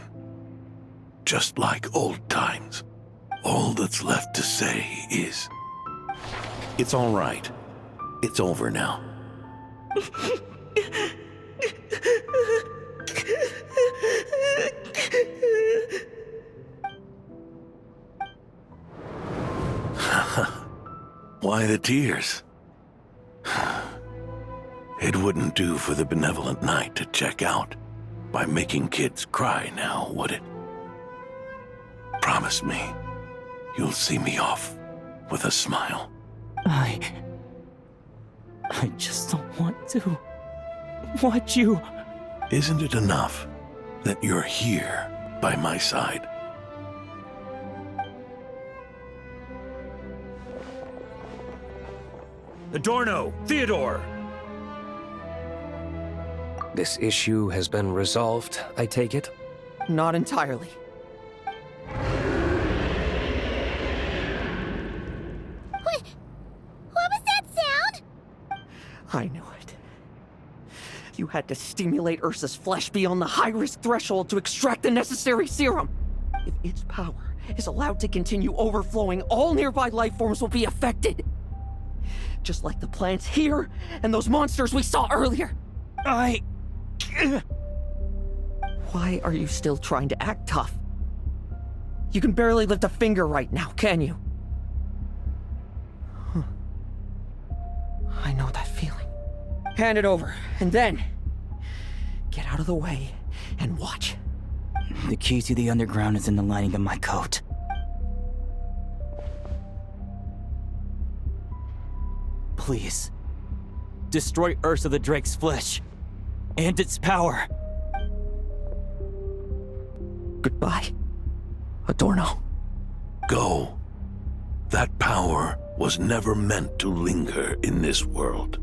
Just like old times. All that's left to say is, it's all right. It's over now. Why the tears? It wouldn't do for the benevolent knight to check out by making kids cry now, would it? Promise me, you'll see me off with a smile. I just don't want to watch you. Isn't it enough that you're here by my side? Adorno! Theodore! This issue has been resolved, I take it? Not entirely. What was that sound? I knew it. You had to stimulate Ursa's flesh beyond the high-risk threshold to extract the necessary serum. If its power is allowed to continue overflowing, all nearby life forms will be affected. Just like the plants here and those monsters we saw earlier. Why are you still trying to act tough? You can barely lift a finger right now, can you? I know that feeling. Hand it over, and then get out of the way and watch. The key to the underground is in the lining of my coat. Please, destroy Ursa the Drake's flesh and its power. Goodbye, Adorno. Go. That power was never meant to linger in this world.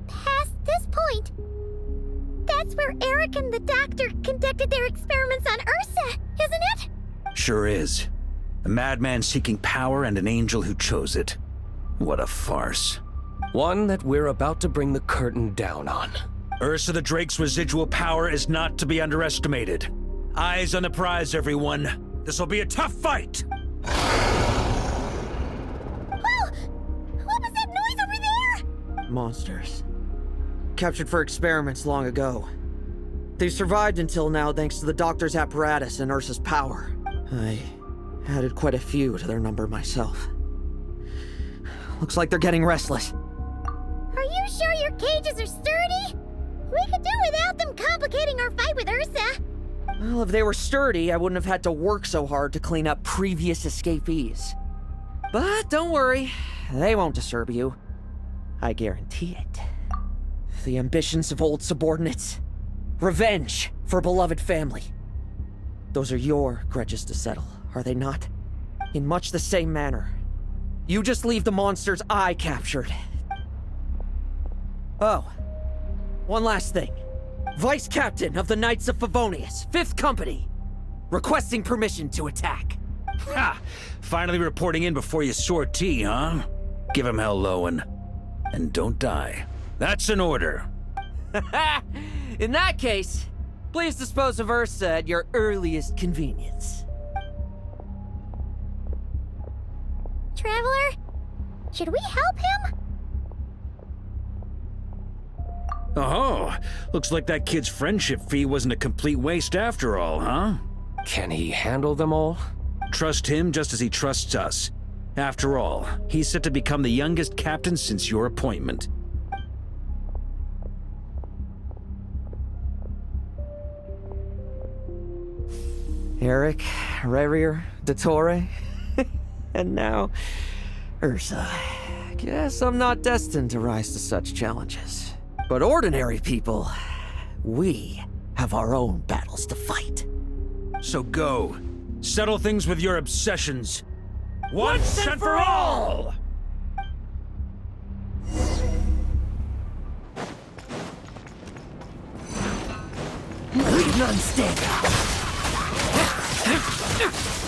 Past this point, that's where Eric and the doctor conducted their experiments on Ursa, isn't it? Sure is. A madman seeking power and an angel who chose it. What a farce. One that we're about to bring the curtain down on. Ursa the Drake's residual power is not to be underestimated. Eyes on the prize, everyone. This will be a tough fight! Whoa! What was that noise over there? Monsters. Captured for experiments long ago. They survived until now thanks to the doctor's apparatus and Ursa's power. I Added quite a few to their number myself. Looks like they're getting restless. Are you sure your cages are sturdy? We could do without them complicating our fight with Ursa. Well, if they were sturdy, I wouldn't have had to work so hard to clean up previous escapees. But don't worry, they won't disturb you. I guarantee it. The ambitions of old subordinates. Revenge for beloved family. Those are your grudges to settle, are they not? In much the same manner. You just leave the monsters I captured. Oh, one last thing. Vice Captain of the Knights of Favonius, 5th Company, requesting permission to attack. Ha! Finally reporting in before you sortie, huh? Give him hell, Lohen. And don't die. That's an order. In that case, please dispose of Ursa at your earliest convenience. Traveler, should we help him? Oh, looks like that kid's friendship fee wasn't a complete waste after all, huh? Can he handle them all? Trust him just as he trusts us. After all, he's set to become the youngest captain since your appointment. Eric, Rarier, Dottore, and now Ursa. Guess I'm not destined to rise to such challenges. But ordinary people, we have our own battles to fight. So go. Settle things with your obsessions. Once and for all! Leave none standing.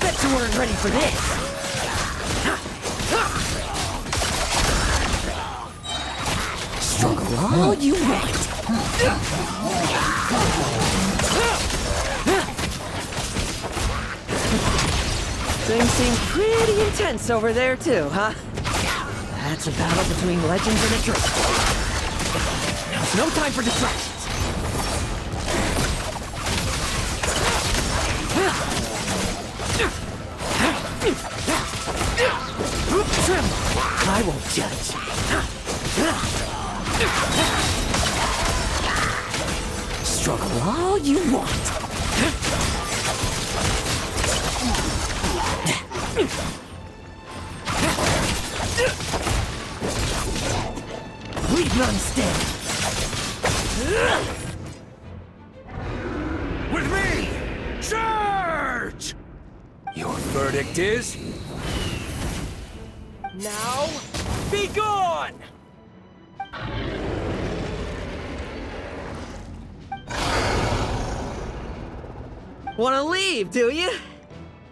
Bet you weren't ready for this. Struggle all you want. Things seem pretty intense over there too, huh? That's a battle between legends and a trick. There's no time for distractions. I won't judge. Struggle all you want. Leave none standing. With me! Charge! Your verdict is... Now, be gone! Wanna leave, do you?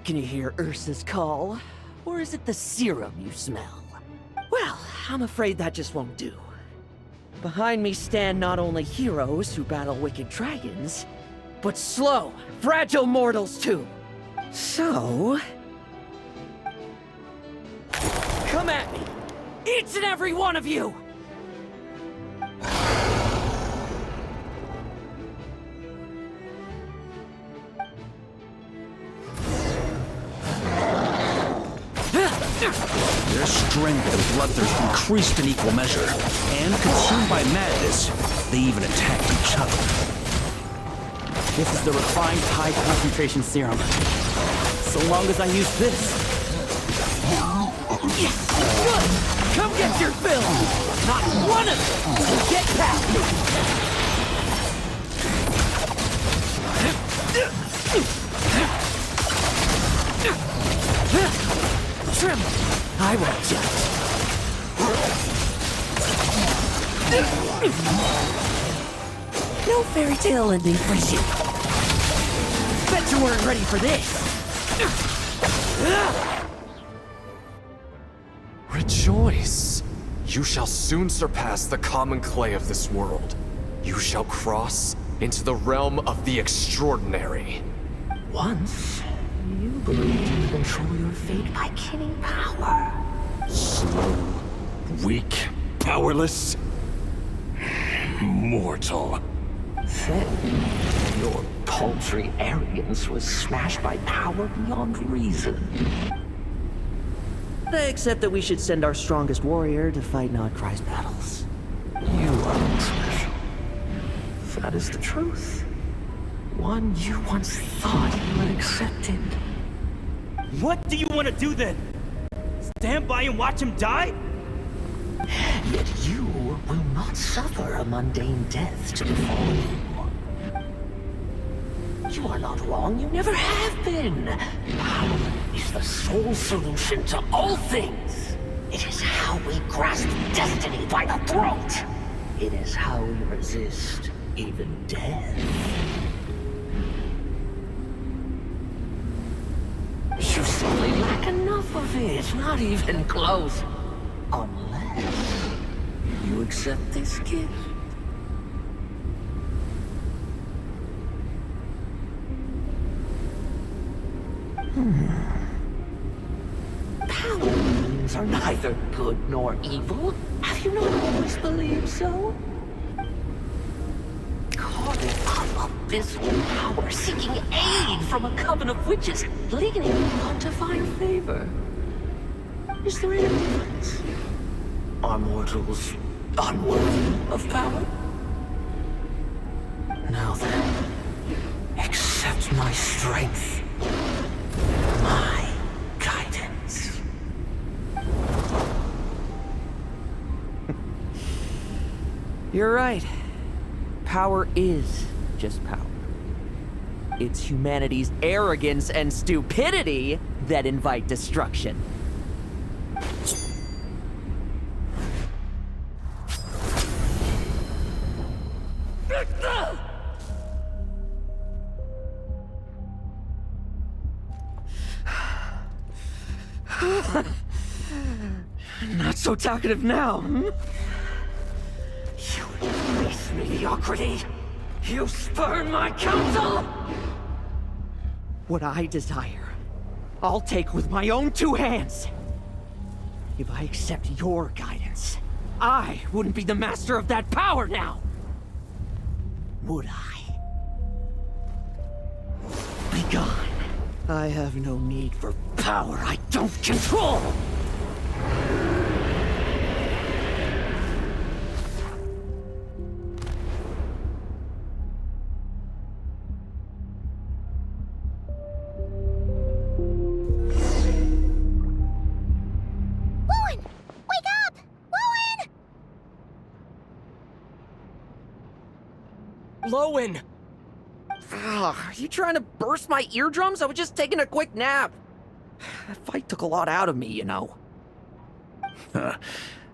Can you hear Ursa's call? Or is it the serum you smell? Well, I'm afraid that just won't do. Behind me stand not only heroes who battle wicked dragons, but slow, fragile mortals too. So... come at me! Each and every one of you! Their strength and bloodthirst increased in equal measure, and consumed by madness, they even attacked each other. This is the refined high-concentration serum. So long as I use this. Good! Come get your fill! Not one of them will get past me! Tremble! I won't judge. No fairy tale ending for you. Bet you weren't ready for this. Rejoice! You shall soon surpass the common clay of this world. You shall cross into the realm of the extraordinary. Once, you believed you could control your fate by killing power. Slow, weak, powerless, mortal. Then, your paltry arrogance was smashed by power beyond reason. I accept that we should send our strongest warrior to fight Nodcry's battles. You are not special. That is the truth. One you once thought you had accepted. What do you want to do then? Stand by and watch him die? Yet you will not suffer a mundane death to befall you. You are not wrong, you never have been. Power is the sole solution to all things. It is how we grasp destiny by the throat. It is how we resist even death. You simply lack enough of it, not even close. Unless you accept this gift. Power means are neither good nor evil. Have you not always believed so? Caught up abysmal power, seeking aid from a coven of witches, leading on to find favor. Is there any difference? Are mortals unworthy of power? Now then, accept my strength, my guidance. You're right. Power is just power. It's humanity's arrogance and stupidity that invite destruction. Not so talkative now, hmm? You embrace mediocrity. You spurn my counsel. What I desire, I'll take with my own two hands. If I accept your guidance, I wouldn't be the master of that power now. Would I? Be gone. I have no need for power I don't control. Lohen! Are you trying to burst my eardrums? I was just taking a quick nap. That fight took a lot out of me, you know. Huh.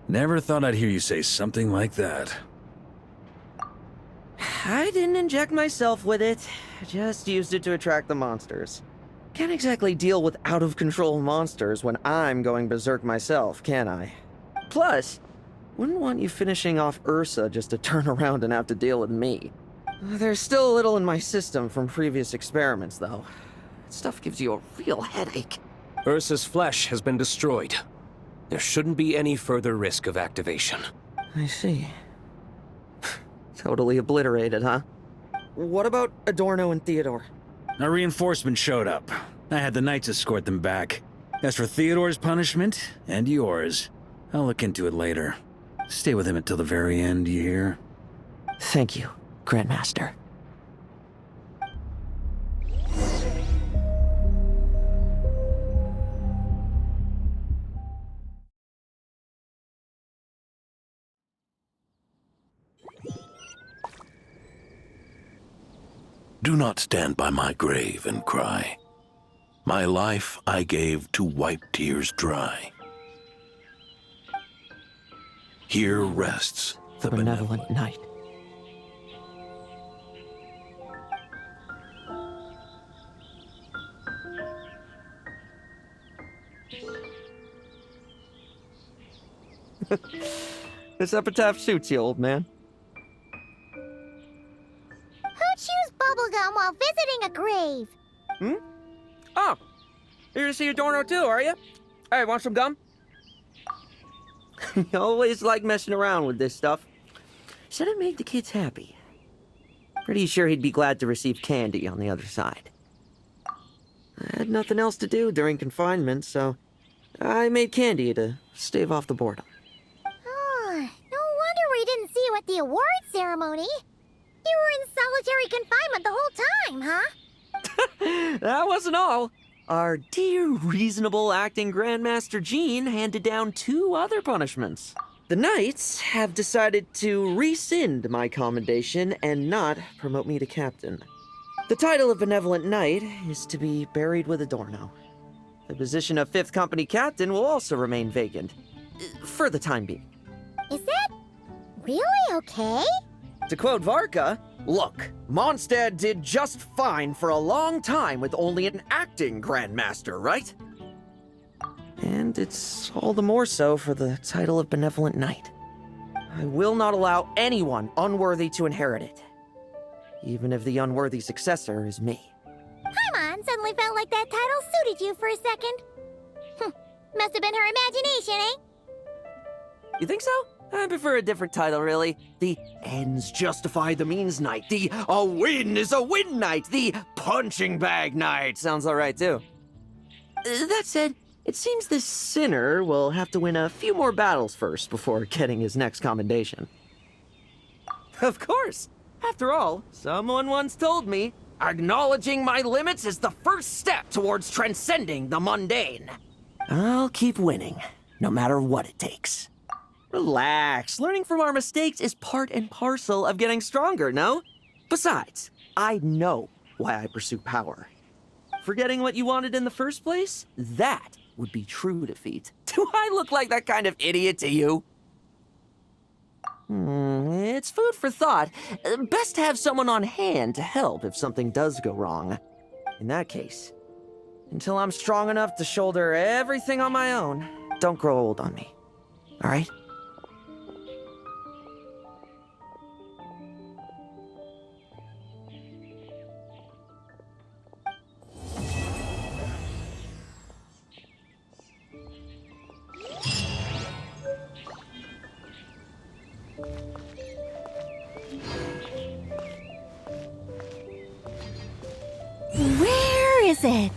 Never thought I'd hear you say something like that. I didn't inject myself with it. I just used it to attract the monsters. Can't exactly deal with out-of-control monsters when I'm going berserk myself, can I? Plus, wouldn't want you finishing off Ursa just to turn around and have to deal with me. There's still a little in my system from previous experiments, though. That stuff gives you a real headache. Ursa's flesh has been destroyed. There shouldn't be any further risk of activation. I see. Totally obliterated, huh? What about Adorno and Theodore? A reinforcement showed up. I had the Knights escort them back. As for Theodore's punishment, and yours, I'll look into it later. Stay with him until the very end, you hear? Thank you, Grandmaster. Do not stand by my grave and cry. My life I gave to wipe tears dry. Here rests the benevolent knight. This epitaph suits you, old man. Who chews bubblegum while visiting a grave? Oh, you're to see Adorno too, are you? Hey, want some gum? You always like messing around with this stuff. Said it made the kids happy. Pretty sure he'd be glad to receive candy on the other side. I had nothing else to do during confinement, so I made candy to stave off the boredom. Oh, no wonder we didn't see you at the award ceremony. You were in solitary confinement the whole time, huh? That wasn't all. Our dear, reasonable acting Grandmaster Jean handed down 2 other punishments. The Knights have decided to rescind my commendation and not promote me to captain. The title of Benevolent Knight is to be buried with Adorno. The position of 5th Company Captain will also remain vacant, for the time being. Is that really okay? To quote Varka, look, Mondstadt did just fine for a long time with only an acting Grandmaster, right? And it's all the more so for the title of Benevolent Knight. I will not allow anyone unworthy to inherit it, even if the unworthy successor is me. Paimon suddenly felt like that title suited you for a second. Must have been her imagination, eh? You think so? I prefer a different title, really. The ends justify the means Knight. The a win is a win Knight. The punching bag Knight. Sounds alright, too. That said, it seems this sinner will have to win a few more battles first before getting his next commendation. Of course! After all, someone once told me, acknowledging my limits is the first step towards transcending the mundane. I'll keep winning, no matter what it takes. Relax. Learning from our mistakes is part and parcel of getting stronger, no? Besides, I know why I pursue power. Forgetting what you wanted in the first place? That would be true defeat. Do I look like that kind of idiot to you? It's food for thought. Best to have someone on hand to help if something does go wrong. In that case, until I'm strong enough to shoulder everything on my own, don't grow old on me. All right? Where is it?